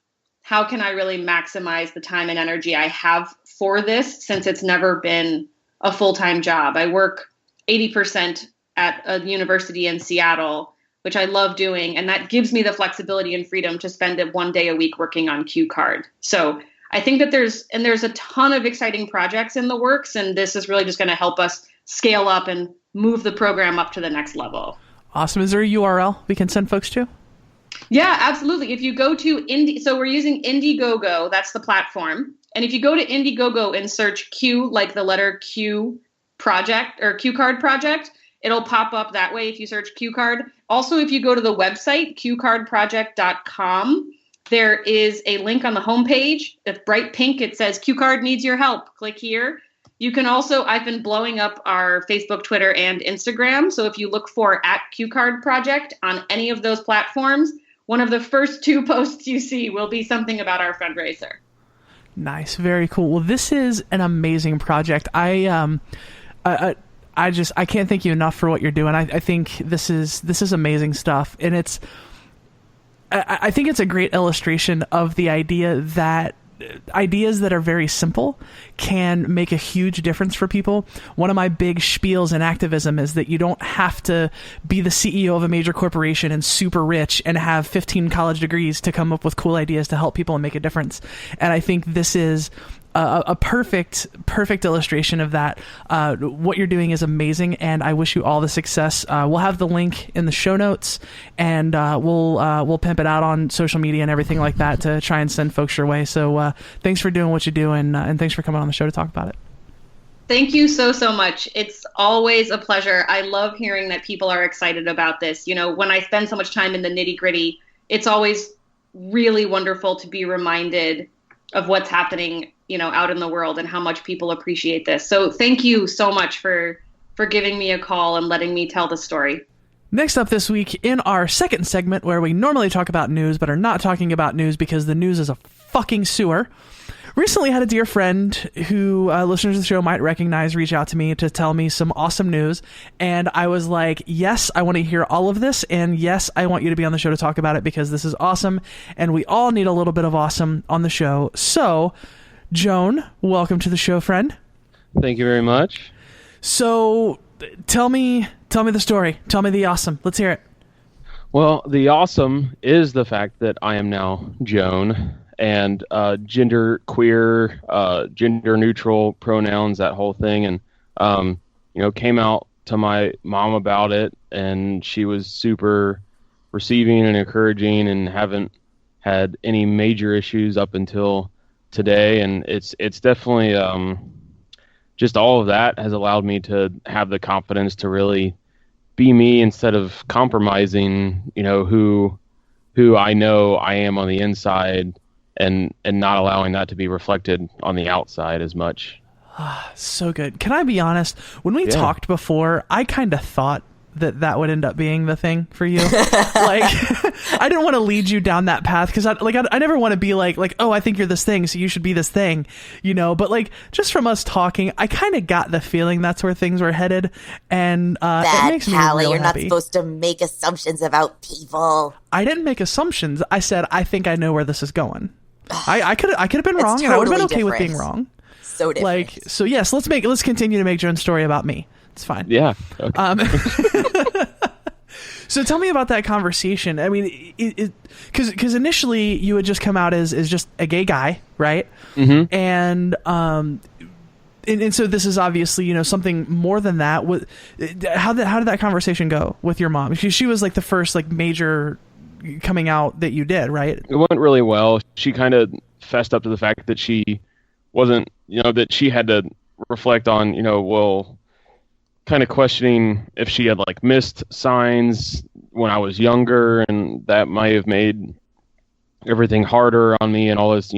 how can I really maximize the time and energy I have for this, since it's never been a full-time job. I work 80% at a university in Seattle, which I love doing, and that gives me the flexibility and freedom to spend it one day a week working on cue card. So I think that there's a ton of exciting projects in the works, and this is really just going to help us scale up and move the program up to the next level. Awesome. Is there a URL we can send folks to? Yeah, absolutely. If you go to so we're using Indiegogo, that's the platform. And if you go to Indiegogo and search Q, like the letter Q project or Q card project, it'll pop up that way if you search Q card. Also, if you go to the website, qcardproject.com, there is a link on the homepage. It's bright pink. It says Q card needs your help. Click here. You can also, I've been blowing up our Facebook, Twitter, and Instagram. So if you look for @QCardProject on any of those platforms, one of the first 2 posts you see will be something about our fundraiser. Nice. Very cool. Well, this is an amazing project. I can't thank you enough for what you're doing. I think this is amazing stuff. And I think it's a great illustration of the idea that ideas that are very simple can make a huge difference for people. One of my big spiels in activism is that you don't have to be the CEO of a major corporation and super rich and have 15 college degrees to come up with cool ideas to help people and make a difference. And I think this is a perfect illustration of that. What you're doing is amazing, and I wish you all the success. We'll have the link in the show notes, and we'll pimp it out on social media and everything like that to try and send folks your way. So thanks for doing what you do, and thanks for coming on the show to talk about it. Thank you so much. It's always a pleasure. I love hearing that people are excited about this. When I spend so much time in the nitty-gritty, it's always really wonderful to be reminded of what's happening out in the world and how much people appreciate this. So thank you so much for giving me a call and letting me tell the story. Next up this week in our second segment, where we normally talk about news but are not talking about news because the news is a fucking sewer. Recently had a dear friend who listeners of the show might recognize reach out to me to tell me some awesome news. And I was like, yes, I want to hear all of this. And yes, I want you to be on the show to talk about it because this is awesome. And we all need a little bit of awesome on the show. So, Joan, welcome to the show, friend. Thank you very much. So tell me the story. Tell me the awesome. Let's hear it. Well, the awesome is the fact that I am now Joan, and gender queer, gender neutral pronouns, that whole thing. And, came out to my mom about it, and she was super receiving and encouraging and haven't had any major issues up until today. And it's definitely just all of that has allowed me to have the confidence to really be me instead of compromising, who I know I am on the inside, and not allowing that to be reflected on the outside as much. So good. Can I be honest? When we talked before, I kind of thought that would end up being the thing for you. Like, I didn't want to lead you down that path because I never want to be like, oh, I think you're this thing, so you should be this thing, but like, just from us talking, I kind of got the feeling that's where things were headed, and it makes me Callie, real you're happy. not supposed to make assumptions about people. I didn't make assumptions. I said I think I know where this is going. I could have been wrong, and I would have been okay with being wrong. So different. Like, so yes, let's continue to make Joan's story about me. It's fine. Yeah. Okay. So tell me about that conversation. I mean, because initially you had just come out as just a gay guy, right? Mm-hmm. And so this is obviously something more than that. How did that conversation go with your mom? She was like the first like major coming out that you did, right? It went really well. She kind of fessed up to the fact that she wasn't, that she had to reflect on, kind of questioning if she had like missed signs when I was younger, and that might have made everything harder on me and all this,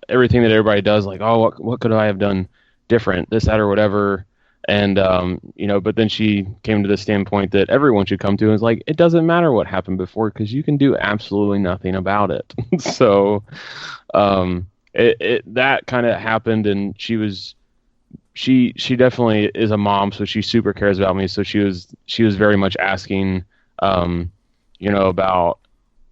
everything that everybody does, like, oh, what could I have done different, this, that, or whatever. And, but then she came to the standpoint that everyone should come to, and it's like, it doesn't matter what happened before because you can do absolutely nothing about it. So, that kind of happened, and she definitely is a mom, so she super cares about me. So she was very much asking, about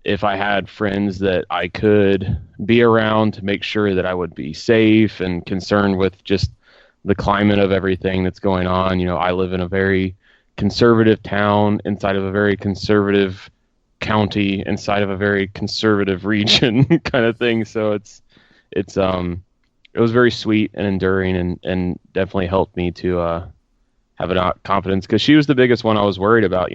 if I had friends that I could be around to make sure that I would be safe, and concerned with just the climate of everything that's going on. I live in a very conservative town inside of a very conservative county inside of a very conservative region kind of thing. So it was very sweet and enduring, and definitely helped me to have a confidence, because she was the biggest one I was worried about.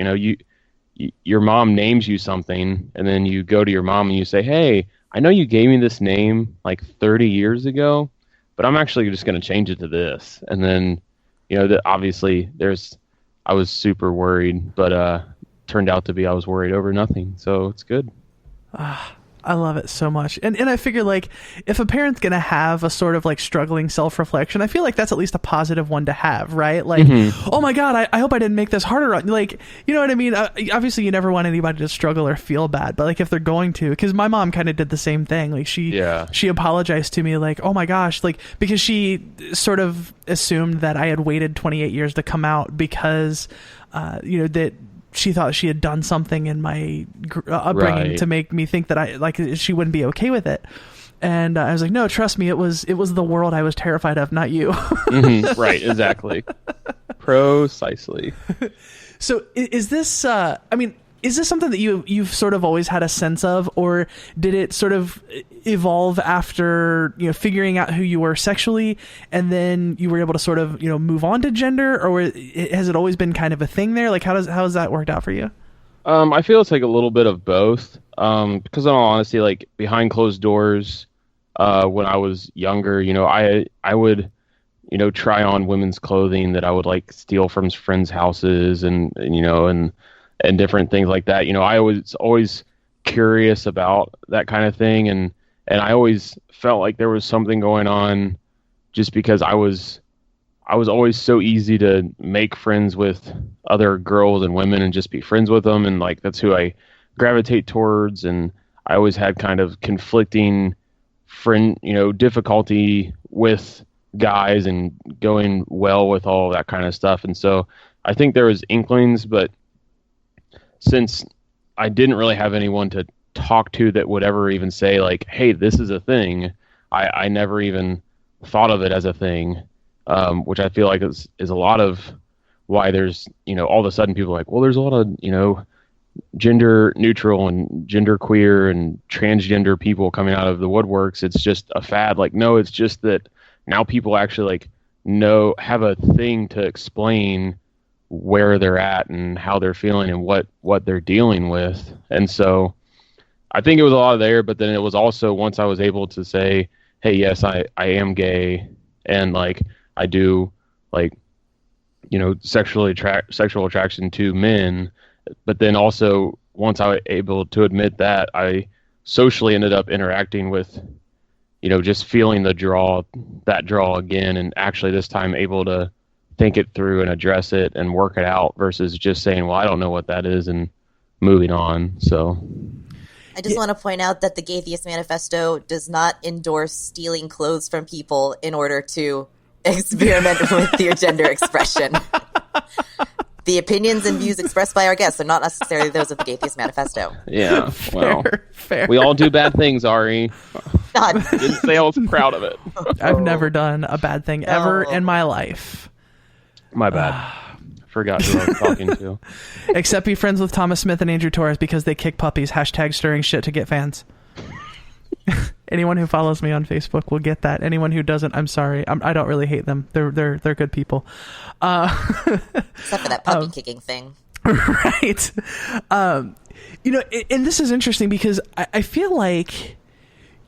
Your mom names you something, and then you go to your mom and you say, hey, I know you gave me this name like 30 years ago, but I'm actually just going to change it to this. And then, that obviously I was super worried, but turned out to be I was worried over nothing. So it's good. I love it so much. And I figure, like, if a parent's going to have a sort of like struggling self-reflection, I feel like that's at least a positive one to have, right? Like, oh my God, I hope I didn't make this harder. Like, you know what I mean? Obviously you never want anybody to struggle or feel bad, but like if they're going to, because my mom kind of did the same thing. Like she apologized to me, like, oh my gosh, like, because she sort of assumed that I had waited 28 years to come out because, that she thought she had done something in my upbringing to make me think that she wouldn't be okay with it. And I was like, no, trust me, it was the world I was terrified of, not you. Right, exactly. Precisely. So is this, is this something that you've sort of always had a sense of, or did it sort of evolve after, figuring out who you were sexually, and then you were able to sort of, move on to gender, or has it always been kind of a thing there? Like, how has that worked out for you? I feel it's like a little bit of both. Because in all honesty, like behind closed doors, when I was younger, I would, try on women's clothing that I would like steal from friends' houses, and different things like that. I was always curious about that kind of thing, and I always felt like there was something going on, just because I was always so easy to make friends with other girls and women and just be friends with them, and like that's who I gravitate towards. And I always had kind of conflicting difficulty with guys and going well with all that kind of stuff. And so I think there was inklings, but since I didn't really have anyone to talk to that would ever even say like, hey, this is a thing, I never even thought of it as a thing, which I feel like is a lot of why there's, all of a sudden people are like, well, there's a lot of, gender neutral and gender queer and transgender people coming out of the woodworks. It's just a fad. Like, no, it's just that now people actually like have a thing to explain where they're at and how they're feeling and what they're dealing with. And so I think it was a lot there, but then it was also once I was able to say, hey, yes, I am gay, and like I do like, sexual attraction to men. But then also once I was able to admit that, I socially ended up interacting with, just feeling that draw again, and actually this time able to think it through and address it and work it out versus just saying, well, I don't know what that is and moving on. So I just want to point out that the Gay Theist Manifesto does not endorse stealing clothes from people in order to experiment with your gender expression. The opinions and views expressed by our guests are not necessarily those of the Gay Theist Manifesto. Yeah, well, fair. We all do bad things, Ari. God. Didn't say I was proud of it. I've never done a bad thing ever in my life. My bad. Forgot who I was talking to. Except be friends with Thomas Smith and Andrew Torres because they kick puppies. # stirring shit to get fans. Anyone who follows me on Facebook will get that. Anyone who doesn't, I'm sorry. I don't really hate them. They're good people. Except for that puppy kicking thing. Right. You know, and this is interesting because I feel like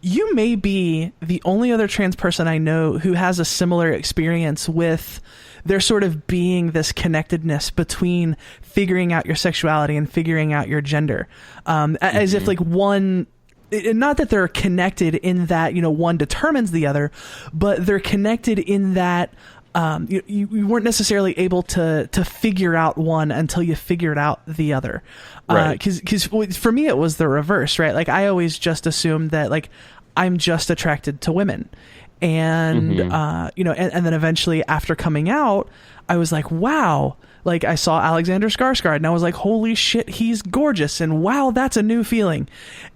you may be the only other trans person I know who has a similar experience with there sort of being this connectedness between figuring out your sexuality and figuring out your gender. As if like one... Not that they're connected in that, you know, one determines the other, but they're connected in that you weren't necessarily able to figure out one until you figured out the other. Right. Because for me, it was the reverse, right? Like I always just assumed that like I'm just attracted to women. And, you know, and then eventually after coming out, I was like, wow. Like I saw Alexander Skarsgård and I was like, holy shit, he's gorgeous. And wow, that's a new feeling.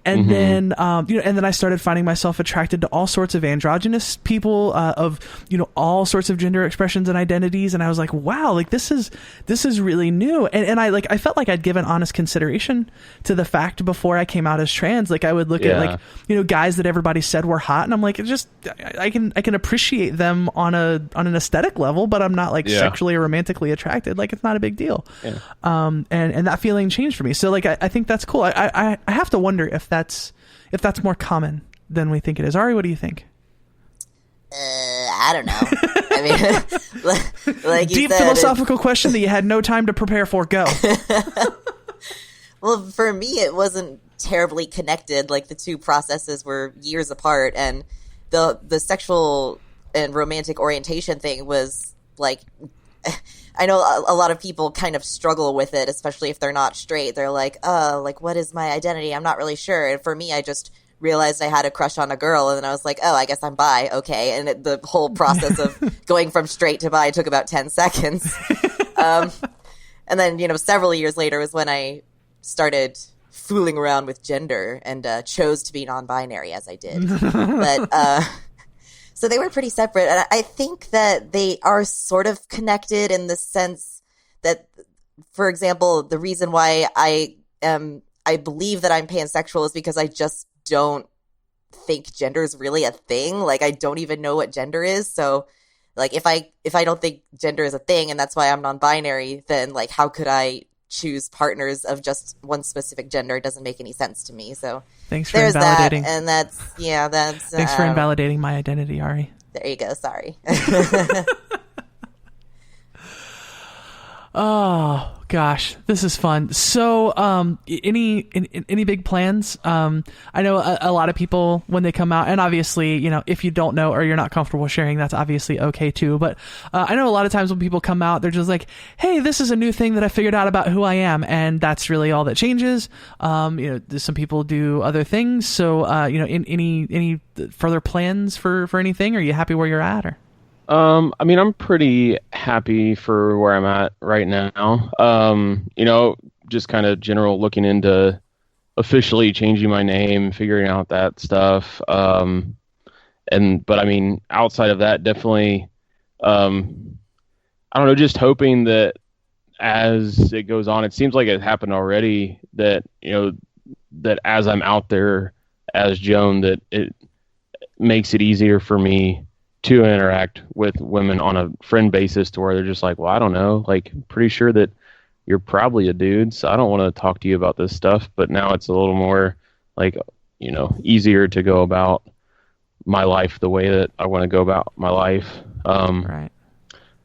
And then, you know, and then I started finding myself attracted to all sorts of androgynous people, of, you know, all sorts of gender expressions and identities. And I was like, wow, like this is really new. And I felt like I'd given honest consideration to the fact before I came out as trans. Like I would look at like, you know, guys that everybody said were hot. And I'm like, I can appreciate them on an aesthetic level, but I'm not like sexually or romantically attracted. Like it's not a big deal. Yeah. And that feeling changed for me. So like, I think that's cool. I have to wonder if that's more common than we think it is. Ari, what do you think? I don't know. I mean, like you deep said, philosophical question that you had no time to prepare for. Go. Well, for me, it wasn't terribly connected. Like the two processes were years apart, and the sexual and romantic orientation thing was like, I know a lot of people kind of struggle with it, especially if they're not straight. They're like, oh, like, what is my identity? I'm not really sure. And for me, I just realized I had a crush on a girl, and then I was like, oh, I guess I'm bi. Okay. And the whole process of going from straight to bi took about 10 seconds. And then, you know, several years later was when I started fooling around with gender and chose to be non-binary as I did. But so they were pretty separate. And I think that they are sort of connected in the sense that, for example, the reason why I believe that I'm pansexual is because I just don't think gender is really a thing. Like, I don't even know what gender is. So, like, if I don't think gender is a thing and that's why I'm non-binary, then, like, how could I choose partners of just one specific gender? It doesn't make any sense to me. So thanks for there's invalidating. that, and that's thanks for invalidating my identity, Ari. There you go. Sorry. Oh gosh, this is fun. So, any big plans? I know a lot of people when they come out, and obviously, you know, if you don't know or you're not comfortable sharing, that's obviously okay too. But I know a lot of times when people come out, they're just like, "Hey, this is a new thing that I figured out about who I am," and that's really all that changes. You know, some people do other things. So, you know, any further plans for anything? Are you happy where you're at, or? I mean, I'm pretty happy for where I'm at right now. You know, just kind of general looking into officially changing my name, figuring out that stuff. But I mean, outside of that, definitely, I don't know, just hoping that as it goes on, it seems like it happened already, that, you know, that as I'm out there as Joan, that it makes it easier for me to interact with women on a friend basis, to where they're just like, well, I don't know, like, pretty sure that you're probably a dude, so I don't want to talk to you about this stuff. But now it's a little more like, you know, easier to go about my life the way that I want to go about my life. Right.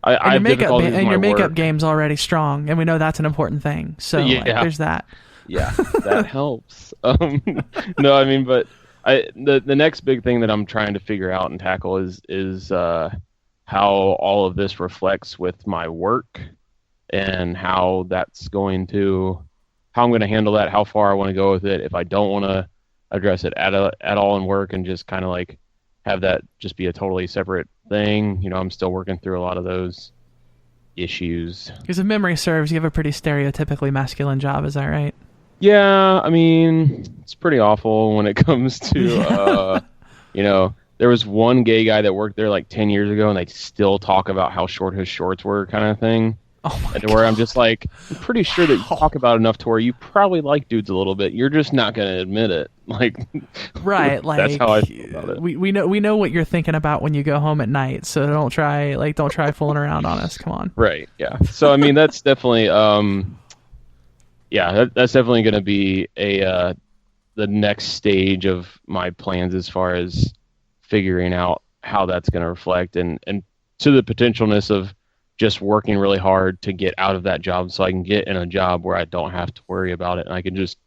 I and your makeup game's already strong, and we know that's an important thing. So yeah. Like, there's that. Yeah, that helps. No, I mean, but the next big thing that I'm trying to figure out and tackle is how all of this reflects with my work and how I'm going to handle that, how far I want to go with it, if I don't want to address it at all in work and just kind of like have that just be a totally separate thing. You know, I'm still working through a lot of those issues. Because if memory serves, you have a pretty stereotypically masculine job, is that right? Yeah, I mean, it's pretty awful when it comes to, you know, there was one gay guy that worked there like 10 years ago and they still talk about how short his shorts were kind of thing. Oh my God. Where I'm just like, I'm pretty sure that you talk about enough to where you probably like dudes a little bit. You're just not going to admit it. Like, right. Like, that's how I feel about it. We know what you're thinking about when you go home at night. So don't try fooling around on us. Come on. Right. Yeah. So, I mean, that's definitely, that's definitely going to be the next stage of my plans as far as figuring out how that's going to reflect and to the potentialness of just working really hard to get out of that job so I can get in a job where I don't have to worry about it and I can just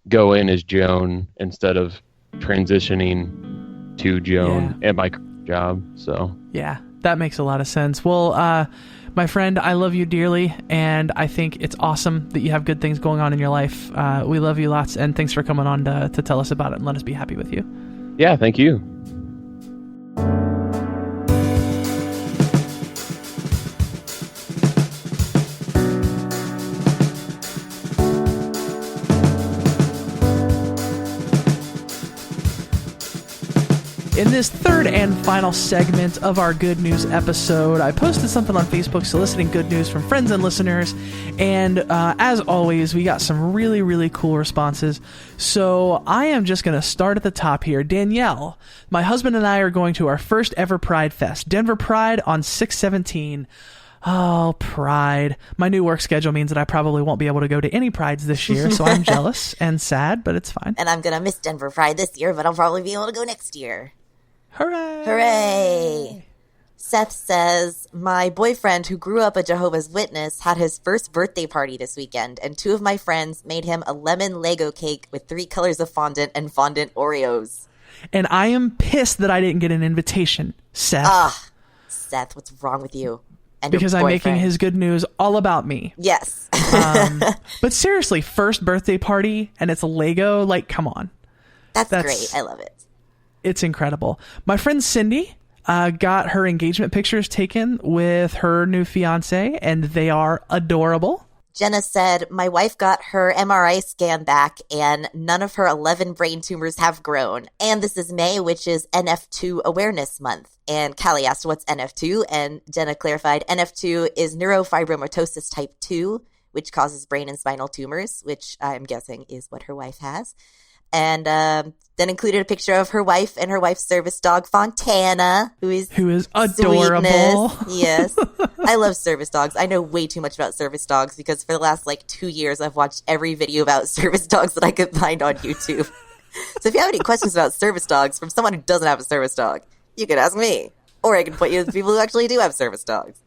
go in as Joan instead of transitioning to Joan and my job. So yeah, that makes a lot of sense. Well, my friend, I love you dearly, and I think it's awesome that you have good things going on in your life. We love you lots, and thanks for coming on to tell us about it and let us be happy with you. Yeah, thank you. In this third and final segment of our Good News episode, I posted something on Facebook soliciting good news from friends and listeners, and as always, we got some really, really cool responses. So I am just going to start at the top here. Danielle, my husband and I are going to our first ever Pride Fest, Denver Pride on 6/17. Oh, Pride. My new work schedule means that I probably won't be able to go to any Prides this year, so I'm jealous and sad, but it's fine. And I'm going to miss Denver Pride this year, but I'll probably be able to go next year. Hooray! Hooray! Seth says, my boyfriend who grew up a Jehovah's Witness had his first birthday party this weekend, and two of my friends made him a lemon Lego cake with 3 colors of fondant and fondant Oreos. And I am pissed that I didn't get an invitation, Seth. Seth, what's wrong with you? And because I'm making his good news all about me. Yes. But seriously, first birthday party and it's a Lego, like, come on. That's great. I love it. It's incredible. My friend Cindy got her engagement pictures taken with her new fiance, and they are adorable. Jenna said, my wife got her MRI scan back, and none of her 11 brain tumors have grown. And this is May, which is NF2 Awareness Month. And Callie asked, what's NF2? And Jenna clarified, NF2 is neurofibromatosis type 2, which causes brain and spinal tumors, which I'm guessing is what her wife has. And then included a picture of her wife and her wife's service dog, Fontana, who is adorable. Sweetness. Yes. I love service dogs. I know way too much about service dogs because for the last 2 years, I've watched every video about service dogs that I could find on YouTube. So if you have any questions about service dogs from someone who doesn't have a service dog, you can ask me. Or I can put you with people who actually do have service dogs.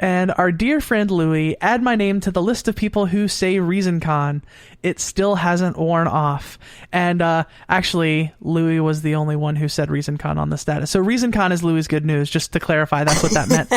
And our dear friend Louie, add my name to the list of people who say ReasonCon. It still hasn't worn off. And actually, Louie was the only one who said ReasonCon on the status. So ReasonCon is Louie's good news, just to clarify. That's what that meant.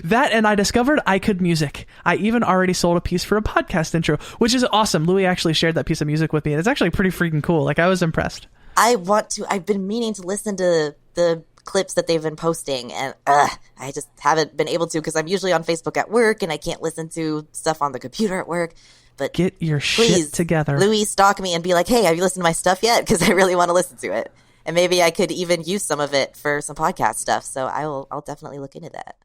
That, and I discovered I could music. I even already sold a piece for a podcast intro, which is awesome. Louie actually shared that piece of music with me, and it's actually pretty freaking cool. I was impressed. I've been meaning to listen to the clips that they've been posting, and I just haven't been able to because I'm usually on Facebook at work and I can't listen to stuff on the computer at work. But get your shit together. Louis, stalk me and be like, hey, have you listened to my stuff yet? Because I really want to listen to it. And maybe I could even use some of it for some podcast stuff. So I'll definitely look into that.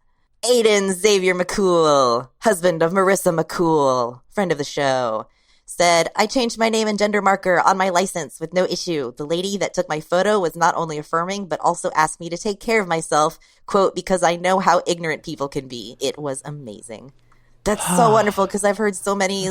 Aiden Xavier McCool, husband of Marissa McCool, friend of the show, said, I changed my name and gender marker on my license with no issue. The lady that took my photo was not only affirming, but also asked me to take care of myself, quote, because I know how ignorant people can be. It was amazing. That's so wonderful because I've heard so many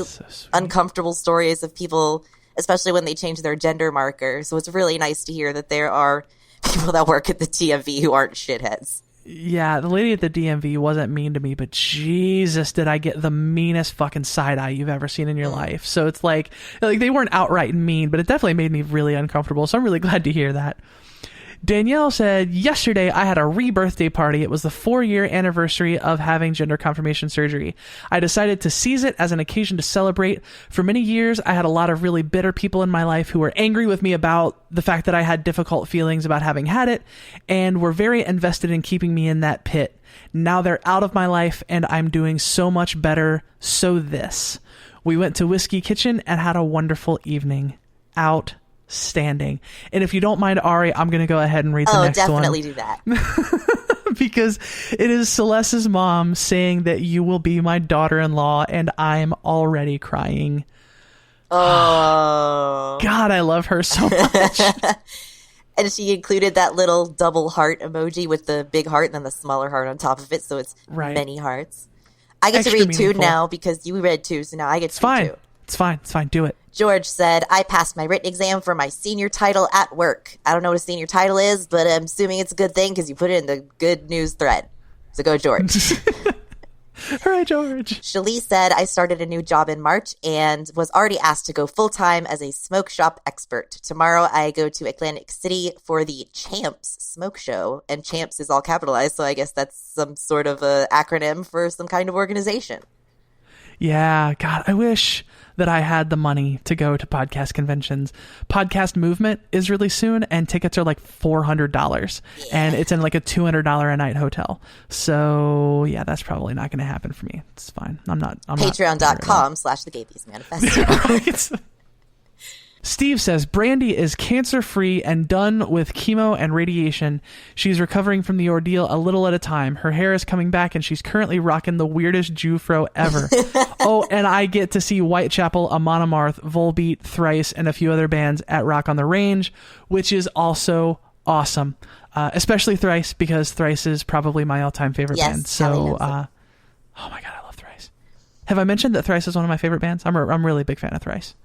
uncomfortable stories of people, especially when they change their gender marker. So it's really nice to hear that there are people that work at the DMV who aren't shitheads. Yeah, the lady at the DMV wasn't mean to me, but Jesus, did I get the meanest fucking side eye you've ever seen in your life. So it's like they weren't outright mean, but it definitely made me really uncomfortable. So I'm really glad to hear that. Danielle said, yesterday I had a re-birthday party. It was the 4-year anniversary of having gender confirmation surgery. I decided to seize it as an occasion to celebrate. For many years, I had a lot of really bitter people in my life who were angry with me about the fact that I had difficult feelings about having had it and were very invested in keeping me in that pit. Now they're out of my life and I'm doing so much better. So this. We went to Whiskey Kitchen and had a wonderful evening. Outstanding. And if you don't mind, Ari, I'm going to go ahead and read the next one. Oh, definitely do that. Because it is Celeste's mom saying that you will be my daughter-in-law, and I'm already crying. Oh. God, I love her so much. And she included that little double heart emoji with the big heart and then the smaller heart on top of it, so it's many hearts. I get Extra to read meaningful. 2 now because you read 2, so now I get to read 2. It's fine. Do it. George said, I passed my written exam for my senior title at work. I don't know what a senior title is, but I'm assuming it's a good thing because you put it in the good news thread. So go, George. All right, George. Shalee said, I started a new job in March and was already asked to go full-time as a smoke shop expert. Tomorrow, I go to Atlantic City for the Champs Smoke Show. And Champs is all capitalized, so I guess that's some sort of a acronym for some kind of organization. Yeah, God, I wish that I had the money to go to podcast conventions. Podcast Movement is really soon, and tickets are like $400, and it's in like a $200 a night hotel. So yeah, that's probably not going to happen for me. It's fine. I'm not. Patreon.com/The Gay Peace Manifesto. Right. Steve says, Brandy is cancer-free and done with chemo and radiation. She's recovering from the ordeal a little at a time. Her hair is coming back, and she's currently rocking the weirdest Jufro ever. Oh, and I get to see Whitechapel, Amon Amarth, Volbeat, Thrice, and a few other bands at Rock on the Range, which is also awesome. Especially Thrice, because Thrice is probably my all-time favorite band. So, oh my God, I love Thrice. Have I mentioned that Thrice is one of my favorite bands? I'm really a big fan of Thrice.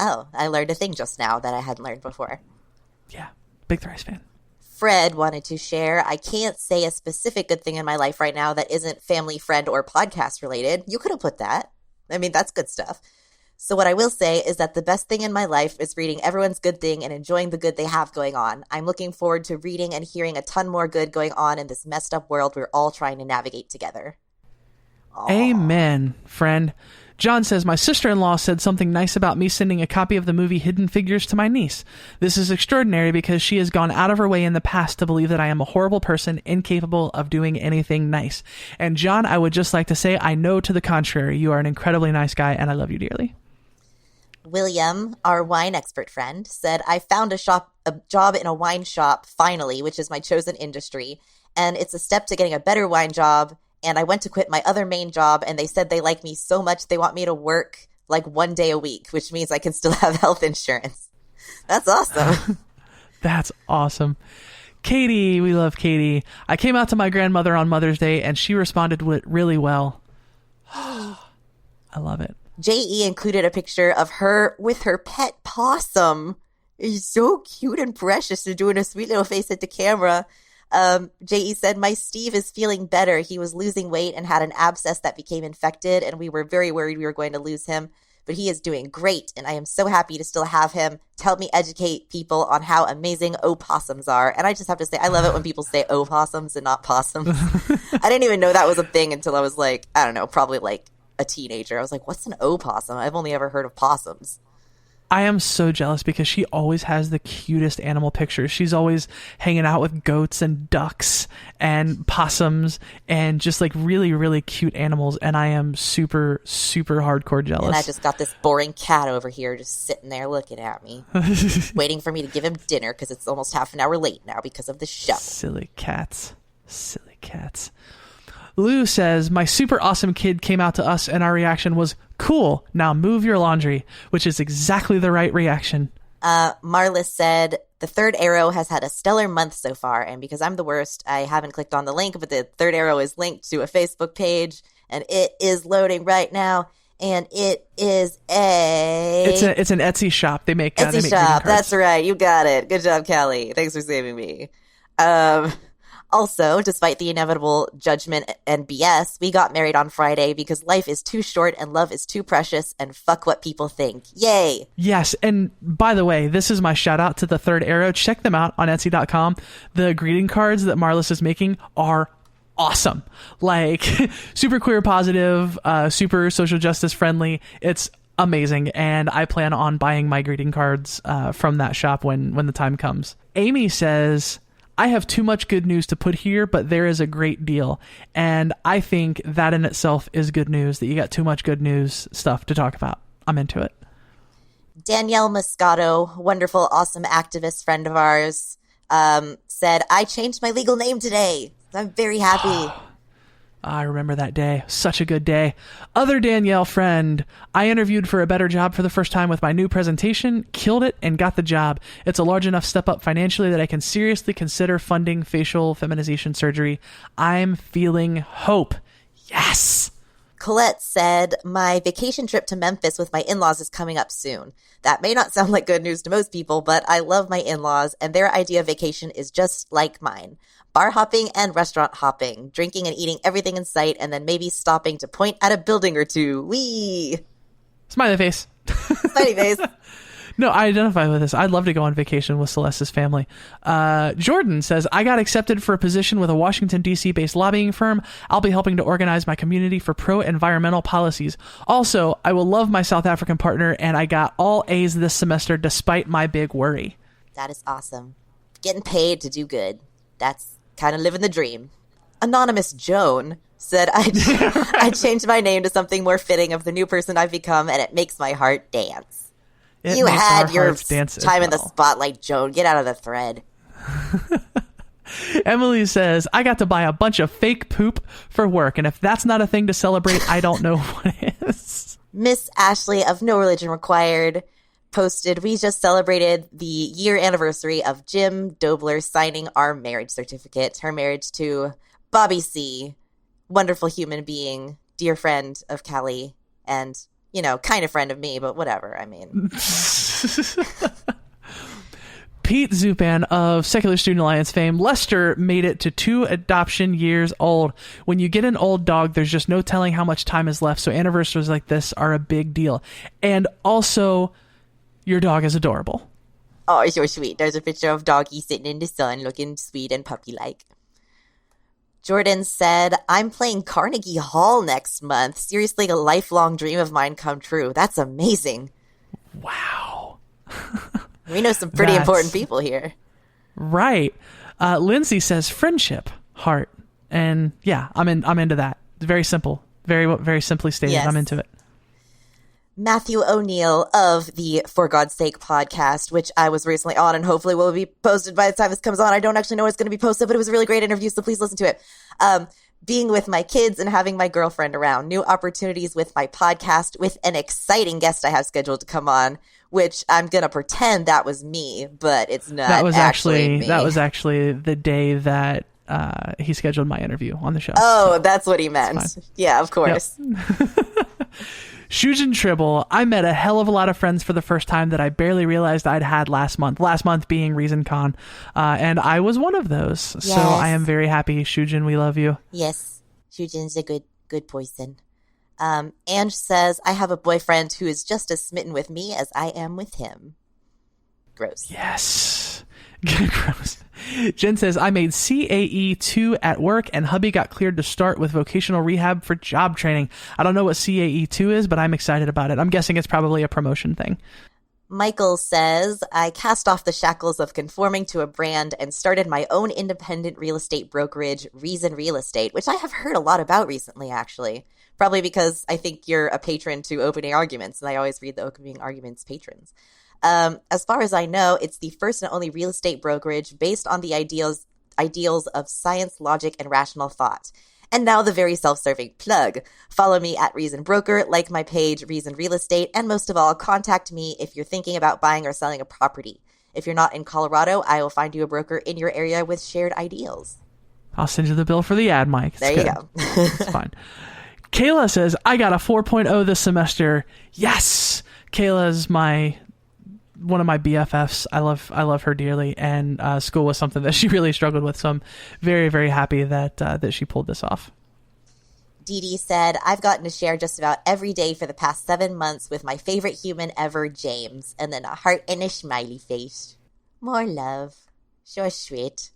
Oh, I learned a thing just now that I hadn't learned before. Yeah, big Thrice fan. Fred wanted to share, I can't say a specific good thing in my life right now that isn't family, friend, or podcast related. You could have put that. I mean, that's good stuff. So what I will say is that the best thing in my life is reading everyone's good thing and enjoying the good they have going on. I'm looking forward to reading and hearing a ton more good going on in this messed up world we're all trying to navigate together. Aww. Amen, friend. John says, my sister-in-law said something nice about me sending a copy of the movie Hidden Figures to my niece. This is extraordinary because she has gone out of her way in the past to believe that I am a horrible person, incapable of doing anything nice. And John, I would just like to say, I know to the contrary. You are an incredibly nice guy, and I love you dearly. William, our wine expert friend, said, I found a job in a wine shop, finally, which is my chosen industry. And it's a step to getting a better wine job. And I went to quit my other main job, and they said they like me so much they want me to work like 1 day a week, which means I can still have health insurance. That's awesome. That's awesome. Katie, we love Katie. I came out to my grandmother on Mother's Day, and she responded really well. I love it. J.E. included a picture of her with her pet possum. He's so cute and precious and doing a sweet little face at the camera. J.E. said, my Steve is feeling better. He was losing weight and had an abscess that became infected, and we were very worried we were going to lose him. But he is doing great, and I am so happy to still have him to help me educate people on how amazing opossums are. And I just have to say, I love it when people say opossums and not possums. I didn't even know that was a thing until I was like, I don't know, probably like a teenager. I was like, what's an opossum? I've only ever heard of possums. I am so jealous because she always has the cutest animal pictures. She's always hanging out with goats and ducks and possums and just like really, really cute animals. And I am super, super hardcore jealous. And I just got this boring cat over here just sitting there looking at me, waiting for me to give him dinner because it's almost half an hour late now because of the show. Silly cats. Silly cats. Lou says, my super awesome kid came out to us and our reaction was, cool, now move your laundry, which is exactly the right reaction. Marlis said, the third arrow has had a stellar month so far, and because I'm the worst, I haven't clicked on the link, but the third arrow is linked to a Facebook page, and it is loading right now, and it is It's an Etsy shop. They make Etsy shop, that's right, you got it. Good job, Callie. Thanks for saving me. Also, despite the inevitable judgment and BS, we got married on Friday because life is too short and love is too precious and fuck what people think. Yay! Yes, and by the way, this is my shout out to the Third Arrow. Check them out on Etsy.com. The greeting cards that Marlis is making are awesome. Like, super queer positive, super social justice friendly. It's amazing, and I plan on buying my greeting cards from that shop when the time comes. Amy says, I have too much good news to put here, but there is a great deal. And I think that in itself is good news, that you got too much good news stuff to talk about. I'm into it. Danielle Moscato, wonderful, awesome activist friend of ours, said, I changed my legal name today. I'm very happy. I remember that day. Such a good day. Other Danielle friend, I interviewed for a better job for the first time with my new presentation, killed it, and got the job. It's a large enough step up financially that I can seriously consider funding facial feminization surgery. I'm feeling hope. Yes! Colette said, my vacation trip to Memphis with my in-laws is coming up soon. That may not sound like good news to most people, but I love my in-laws, and their idea of vacation is just like mine. Bar hopping and restaurant hopping, drinking and eating everything in sight, and then maybe stopping to point at a building or two. Whee! Smiley face. Smiley face. No, I identify with this. I'd love to go on vacation with Celeste's family. Jordan says, I got accepted for a position with a Washington, D.C. based lobbying firm. I'll be helping to organize my community for pro-environmental policies. Also, I will love my South African partner, and I got all A's this semester despite my big worry. That is awesome. Getting paid to do good. That's kind of living the dream. Anonymous Joan said, I changed my name to something more fitting of the new person I've become, and it makes my heart dance. You had your time in the spotlight, Joan. Get out of the thread. Emily says, I got to buy a bunch of fake poop for work, and if that's not a thing to celebrate, I don't know what is. Miss Ashley of No Religion Required posted, we just celebrated the year anniversary of Jim Dobler signing our marriage certificate. Her marriage to Bobby C., wonderful human being, dear friend of Callie, and, you know, kind of friend of me, but whatever, I mean. Pete Zupan of Secular Student Alliance fame, Lester made it to 2 adoption years old. When you get an old dog, there's just no telling how much time is left, so anniversaries like this are a big deal. And also, your dog is adorable. Oh, it's so sweet. There's a picture of Doggy sitting in the sun looking sweet and puppy-like. Jordan said, I'm playing Carnegie Hall next month. Seriously, a lifelong dream of mine come true. That's amazing. Wow. We know some pretty important people here. Right. Lindsay says friendship, heart. And yeah, I'm into that. It's very simple. Very, very simply stated. Yes. I'm into it. Matthew O'Neill of the For God's Sake podcast, which I was recently on and hopefully will be posted by the time this comes on. I don't actually know when it's going to be posted, but it was a really great interview, so please listen to it. Being with my kids and having my girlfriend around. New opportunities with my podcast with an exciting guest I have scheduled to come on, which I'm going to pretend that was me, but it's not. That was actually me. That was actually the day that he scheduled my interview on the show. Oh, so that's what he meant. Yeah, of course. Yep. Shujin Tribble, I met a hell of a lot of friends for the first time that I barely realized I'd had last month. Last month being ReasonCon. And I was one of those. Yes. So I am very happy. Shujin, we love you. Yes. Shujin's a good person. Ange says, I have a boyfriend who is just as smitten with me as I am with him. Gross. Yes. Gross. Jen says, I made CAE 2 at work and hubby got cleared to start with vocational rehab for job training. I don't know what CAE 2 is, but I'm excited about it. I'm guessing it's probably a promotion thing. Michael says, I cast off the shackles of conforming to a brand and started my own independent real estate brokerage, Reason Real Estate, which I have heard a lot about recently, actually. Probably because I think you're a patron to Opening Arguments, and I always read the Opening Arguments patrons. As far as I know, it's the first and only real estate brokerage based on the ideals of science, logic, and rational thought. And now the very self-serving plug. Follow me at Reason Broker, like my page, Reason Real Estate, and most of all, contact me if you're thinking about buying or selling a property. If you're not in Colorado, I will find you a broker in your area with shared ideals. I'll send you the bill for the ad, Mike. There you go. It's fine. Kayla says, I got a 4.0 this semester. Yes! Kayla's my one of my BFFs. I love her dearly, and school was something that she really struggled with. So I'm very, very happy that she pulled this off. Dee Dee said, I've gotten to share just about every day for the past 7 months with my favorite human ever, James. And then a heart and a smiley face. More love. So sweet.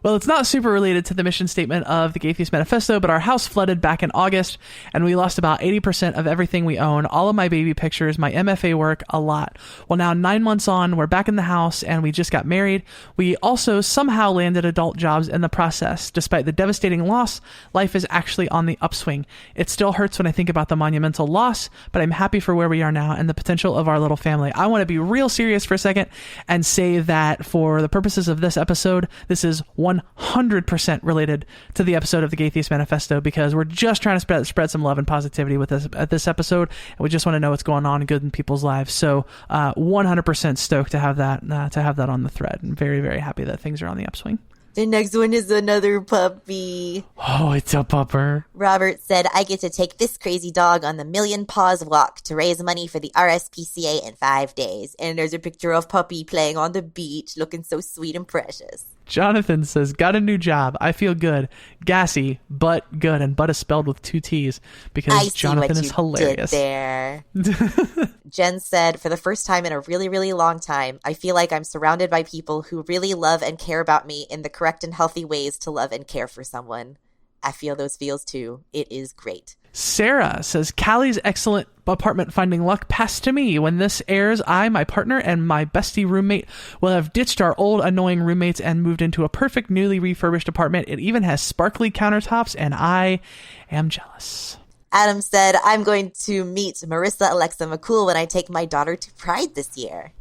Well, it's not super related to the mission statement of the Gaytheist Manifesto, but our house flooded back in August, and we lost about 80% of everything we own, all of my baby pictures, my MFA work, a lot. Well, now 9 months on, we're back in the house, and we just got married. We also somehow landed adult jobs in the process. Despite the devastating loss, life is actually on the upswing. It still hurts when I think about the monumental loss, but I'm happy for where we are now and the potential of our little family. I want to be real serious for a second and say that for the purposes of this episode, this is 100% related to the episode of the Gaytheist Manifesto, because we're just trying to spread some love and positivity with this episode, and we just want to know what's going on good in people's lives. So 100% stoked to have that on the thread, and very, very happy that things are on the upswing. The next one is another puppy. Oh, it's a pupper. Robert said, I get to take this crazy dog on the Million Paws Walk to raise money for the RSPCA in 5 days. And there's a picture of Puppy playing on the beach, looking so sweet and precious. Jonathan says, got a new job. I feel good. Gassy, but good. And but is spelled with 2 T's because Jonathan is hilarious. There. Jen said, for the first time in a really, really long time, I feel like I'm surrounded by people who really love and care about me in the correct and healthy ways to love and care for someone. I feel those feels too. It is great. Sarah says, Callie's excellent apartment finding luck passed to me. When this airs, I, my partner, and my bestie roommate will have ditched our old annoying roommates and moved into a perfect newly refurbished apartment. It even has sparkly countertops, and I am jealous. Adam said, I'm going to meet Marissa Alexa McCool when I take my daughter to Pride this year.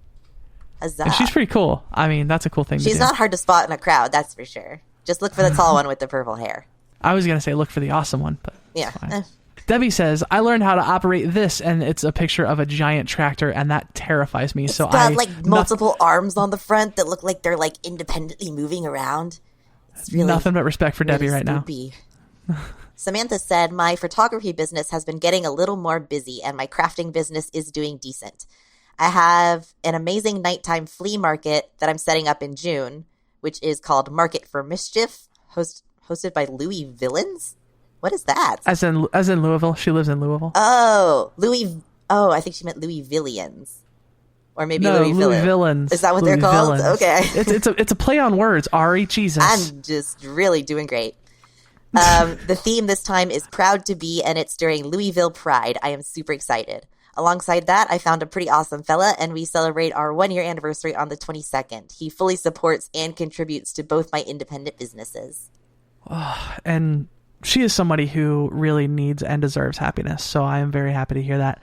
Huzzah. And she's pretty cool. I mean, that's a cool thing to do. She's not hard to spot in a crowd, that's for sure. Just look for the tall one with the purple hair. I was going to say look for the awesome one, but yeah. Debbie says, I learned how to operate this, and it's a picture of a giant tractor, and that terrifies me. It's got multiple arms on the front that look like they're like independently moving around. It's really nothing but respect for really Debbie right now. Samantha said, my photography business has been getting a little more busy, and my crafting business is doing decent. I have an amazing nighttime flea market that I'm setting up in June, which is called Market for Mischief, hosted by Louis Villains. What is that? As in Louisville. She lives in Louisville. Oh, I think she meant Louis Villians. Or maybe no, Louis Villains. Is that what Louis they're called? Villains. Okay. It's a play on words, Ari. Jesus. I'm just really doing great. The theme this time is Proud to Be, and it's during Louisville Pride. I am super excited. Alongside that, I found a pretty awesome fella, and we celebrate our 1-year anniversary on the 22nd. He fully supports and contributes to both my independent businesses. And she is somebody who really needs and deserves happiness, so I am very happy to hear that.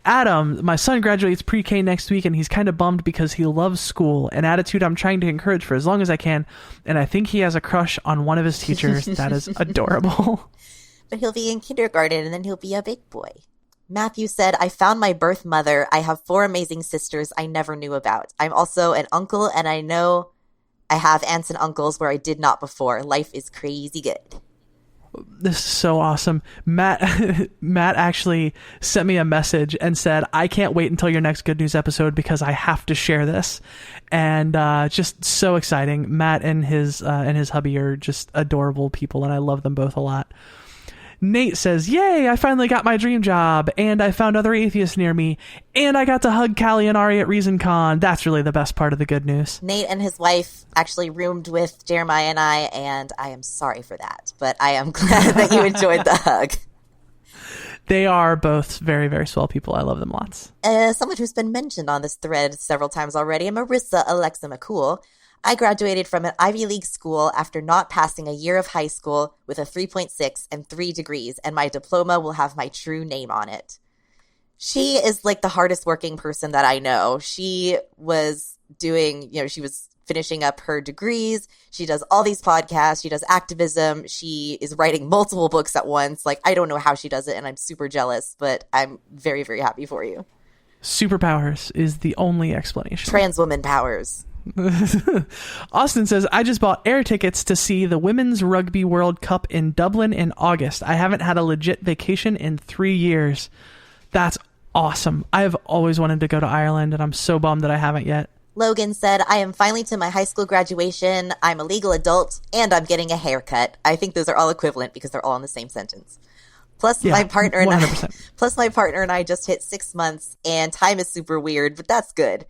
Adam, my son graduates pre-K next week, and he's kind of bummed because he loves school, an attitude I'm trying to encourage for as long as I can, and I think he has a crush on one of his teachers. That is adorable. But he'll be in kindergarten, and then he'll be a big boy. Matthew said, I found my birth mother. I have 4 amazing sisters I never knew about. I'm also an uncle, and I know I have aunts and uncles where I did not before. Life is crazy good. This is so awesome. Matt actually sent me a message and said, I can't wait until your next Good News episode because I have to share this. And just so exciting. Matt and his hubby are just adorable people, and I love them both a lot. Nate says, yay, I finally got my dream job, and I found other atheists near me, and I got to hug Callie and Ari at ReasonCon. That's really the best part of the good news. Nate and his wife actually roomed with Jeremiah and I am sorry for that, but I am glad that you enjoyed the hug. They are both very, very swell people. I love them lots. Someone who's been mentioned on this thread several times already, Marissa Alexa McCool. I graduated from an Ivy League school after not passing a year of high school with a 3.6 and 3 degrees, and my diploma will have my true name on it. She is like the hardest working person that I know. She was she was finishing up her degrees. She does all these podcasts. She does activism. She is writing multiple books at once. Like, I don't know how she does it, and I'm super jealous, but I'm very, very happy for you. Superpowers is the only explanation. Trans woman powers. Austin says, I just bought air tickets to see the Women's Rugby World Cup in Dublin in August. I haven't had a legit vacation in 3 years. That's awesome. I've always wanted to go to Ireland, and I'm so bummed that I haven't yet. Logan said, I am finally to my high school graduation. I'm a legal adult, and I'm getting a haircut. I think those are all equivalent because they're all in the same sentence. Plus, my partner and 100%. I just hit 6 months, and time is super weird, but that's good.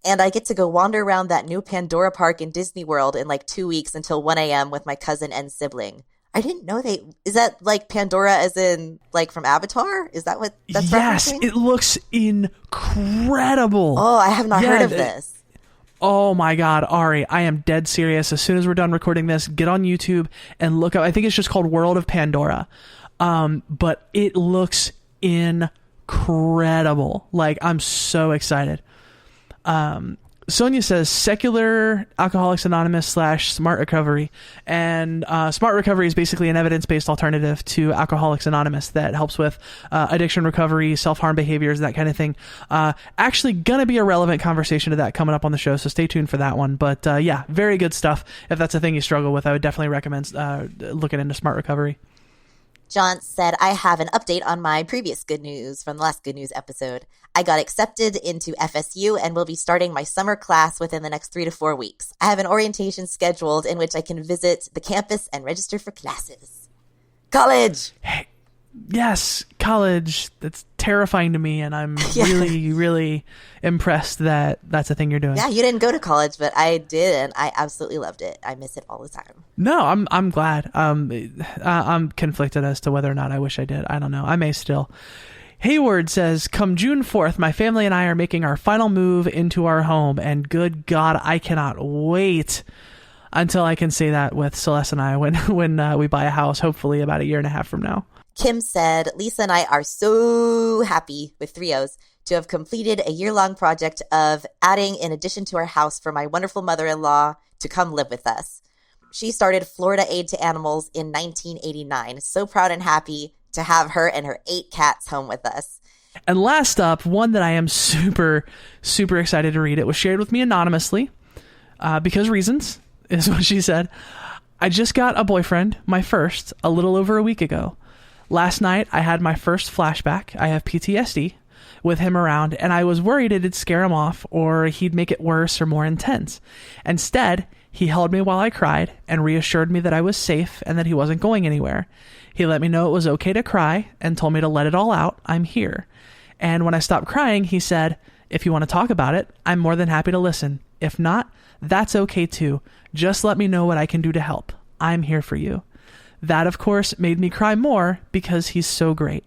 And I get to go wander around that new Pandora park in Disney World in like 2 weeks until 1 a.m. with my cousin and sibling. I didn't know is that like Pandora as in like from Avatar? Is that what that's referencing? Yes, it looks incredible. Oh, I have not heard of this. Oh my God, Ari, I am dead serious. As soon as we're done recording this, get on YouTube and look up. I think it's just called World of Pandora. But it looks incredible. Like, I'm so excited. Sonia says secular Alcoholics Anonymous / Smart Recovery. And Smart Recovery is basically an evidence-based alternative to Alcoholics Anonymous that helps with addiction recovery, self-harm behaviors, that kind of thing. Actually going to be a relevant conversation to that coming up on the show, so stay tuned for that one. But yeah, very good stuff. If that's a thing you struggle with, I would definitely recommend looking into Smart Recovery. John said, I have an update on my previous good news from the last good news episode. I got accepted into FSU and will be starting my summer class within the next 3 to 4 weeks. I have an orientation scheduled in which I can visit the campus and register for classes. College! Hey, yes, college. That's terrifying to me, and I'm really, really impressed that that's a thing you're doing. Yeah, you didn't go to college, but I did, and I absolutely loved it. I miss it all the time. No, I'm glad. I'm conflicted as to whether or not I wish I did. I don't know. I may still. Hayward says, come June 4th, my family and I are making our final move into our home, and good God, I cannot wait until I can say that with Celeste and I when we buy a house, hopefully about 1.5 years from now. Kim said, Lisa and I are so happy, with 3 O's, to have completed a year-long project of adding an addition to our house for my wonderful mother-in-law to come live with us. She started Florida Aid to Animals in 1989. So proud and happy to have her and her 8 cats home with us. And last up, one that I am super, super excited to read. It was shared with me anonymously because reasons, is what she said. I just got a boyfriend, my first, a little over a week ago. Last night, I had my first flashback. I have PTSD with him around, and I was worried it'd scare him off or he'd make it worse or more intense. Instead, he held me while I cried and reassured me that I was safe and that he wasn't going anywhere. He let me know it was okay to cry and told me to let it all out. I'm here. And when I stopped crying, he said, if you want to talk about it, I'm more than happy to listen. If not, that's okay too. Just let me know what I can do to help. I'm here for you. That, of course, made me cry more because he's so great.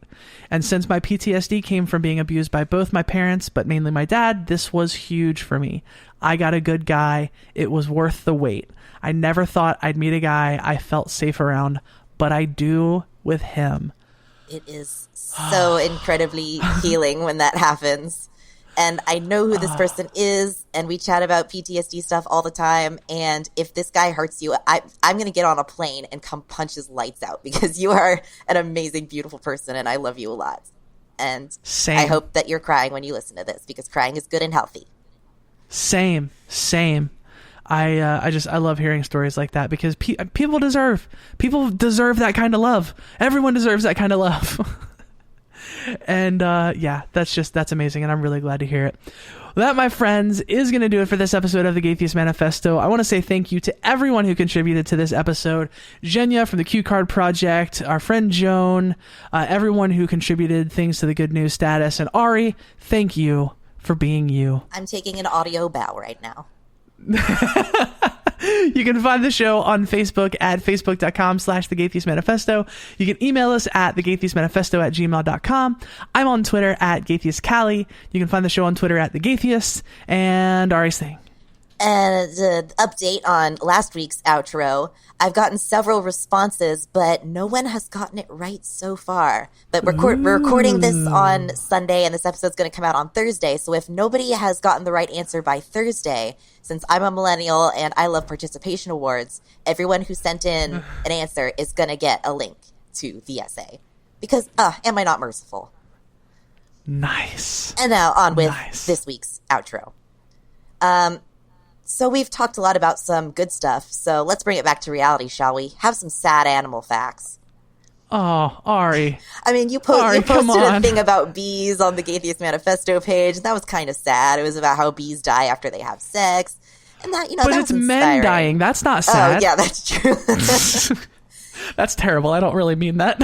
And since my PTSD came from being abused by both my parents, but mainly my dad, this was huge for me. I got a good guy. It was worth the wait. I never thought I'd meet a guy I felt safe around, but I do with him. It is so incredibly healing when that happens. And I know who this person is, and we chat about PTSD stuff all the time. And if this guy hurts you, I'm going to get on a plane and come punch his lights out because you are an amazing, beautiful person, and I love you a lot. And Same. I hope that you're crying when you listen to this because crying is good and healthy. Same. I love hearing stories like that because people deserve that kind of love. Everyone deserves that kind of love. And yeah, that's amazing, and I'm really glad to hear it. Well, that, my friends, is going to do it for this episode of the Gaytheist Manifesto. I want to say thank you to everyone who contributed to this episode. Genya from the Q Card Project, our friend Joan, everyone who contributed things to the Good News status, and Ari, thank you for being you. I'm taking an audio bow right now. You can find the show on Facebook at facebook.com/The Gaytheist Manifesto. You can email us at thegaytheistmanifesto@gmail.com. I'm on Twitter at Gaytheist Callie. You can find the show on Twitter at The Gaytheist. And Ari's thing. And update on last week's outro. I've gotten several responses, but no one has gotten it right so far. But we're recording this on Sunday, and this episode's going to come out on Thursday. So if nobody has gotten the right answer by Thursday, since I'm a millennial and I love participation awards, everyone who sent in an answer is going to get a link to the essay. Because, am I not merciful? Nice. And now on with this week's outro. So we've talked a lot about some good stuff, so let's bring it back to reality, shall we? Have some sad animal facts. Oh, Ari. I mean, you Ari, come posted a on. thing about bees on the Gaytheist Manifesto page, and that was kind of sad. It was about how bees die after they have sex. And that, But that it's was men inspiring. dying. That's not sad. Oh, yeah, that's true. That's terrible. I don't really mean that.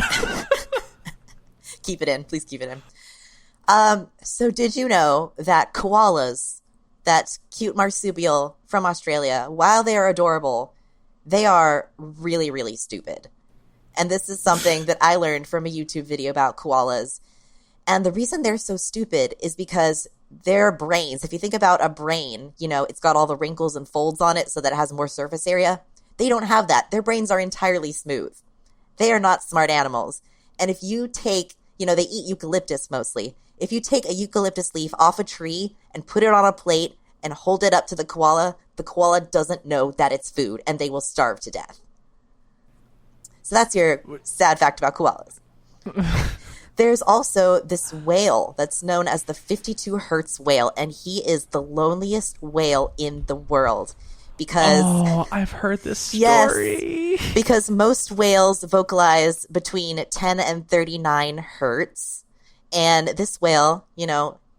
Keep it in. Please keep it in. So did you know that koalas, that cute marsupial from Australia, while they are adorable, they are really, really stupid. And this is something that I learned from a YouTube video about koalas. And the reason they're so stupid is because their brains, if you think about a brain, it's got all the wrinkles and folds on it so that it has more surface area. They don't have that. Their brains are entirely smooth. They are not smart animals. And if you take, they eat eucalyptus mostly. If you take a eucalyptus leaf off a tree and put it on a plate and hold it up to the koala doesn't know that it's food and they will starve to death. So that's your sad fact about koalas. There's also this whale that's known as the 52 Hertz whale, and he is the loneliest whale in the world. Because I've heard this story. Yes, because most whales vocalize between 10 and 39 hertz. And this whale,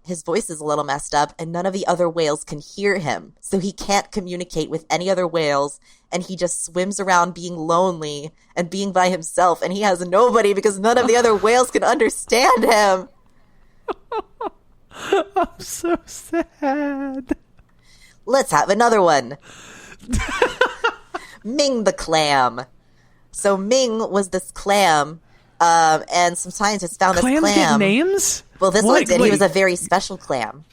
his voice is a little messed up, and none of the other whales can hear him. So he can't communicate with any other whales, and he just swims around being lonely and being by himself, and he has nobody because none of the other whales can understand him. I'm so sad. Let's have another one. Ming the clam. So Ming was this clam, and some scientists found Clams this clam. get names? Well, this What? one did. Wait. He was a very special clam.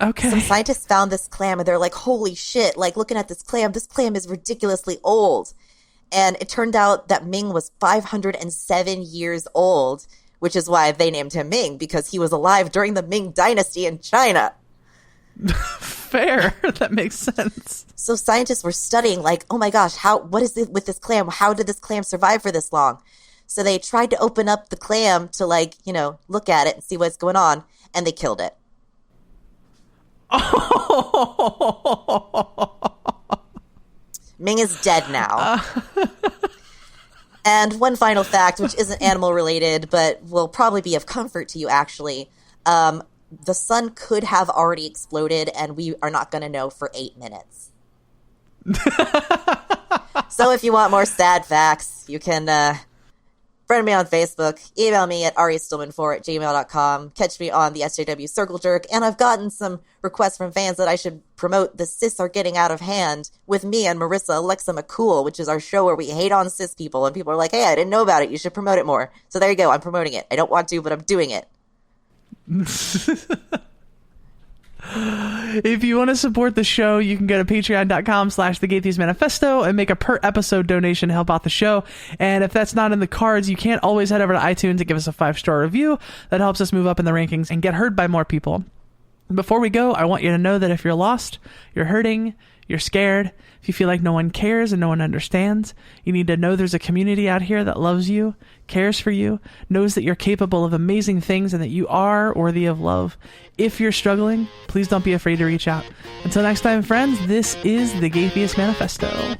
Okay. Some scientists found this clam, and they're like, holy shit, looking at this clam is ridiculously old. And it turned out that Ming was 507 years old, which is why they named him Ming, because he was alive during the Ming Dynasty in China. Fair. That makes sense. So scientists were studying, oh my gosh, what is it with this clam? How did this clam survive for this long? So they tried to open up the clam to, look at it and see what's going on, and they killed it. Ming is dead now. And one final fact, which isn't animal related, but will probably be of comfort to you, actually. The sun could have already exploded, and we are not going to know for 8 minutes. So if you want more sad facts, you can friend me on Facebook, email me at ariestillman4@gmail.com, catch me on the SJW Circle Jerk, and I've gotten some requests from fans that I should promote The Cis Are Getting Out of Hand with me and Marissa Alexa McCool, which is our show where we hate on cis people, and people are like, hey, I didn't know about it, you should promote it more. So there you go, I'm promoting it. I don't want to, but I'm doing it. If you want to support the show, you can go to patreon.com/thegaytheist manifesto and make a per episode donation to help out the show. And if that's not in the cards, you can't always head over to iTunes and give us a 5-star review. That helps us move up in the rankings and get heard by more people. Before we go, I want you to know that if you're lost, you're hurting, you're scared, if you feel like no one cares and no one understands, you need to know there's a community out here that loves you, cares for you, knows that you're capable of amazing things and that you are worthy of love. If you're struggling, please don't be afraid to reach out. Until next time, friends, this is the Gaytheist Manifesto.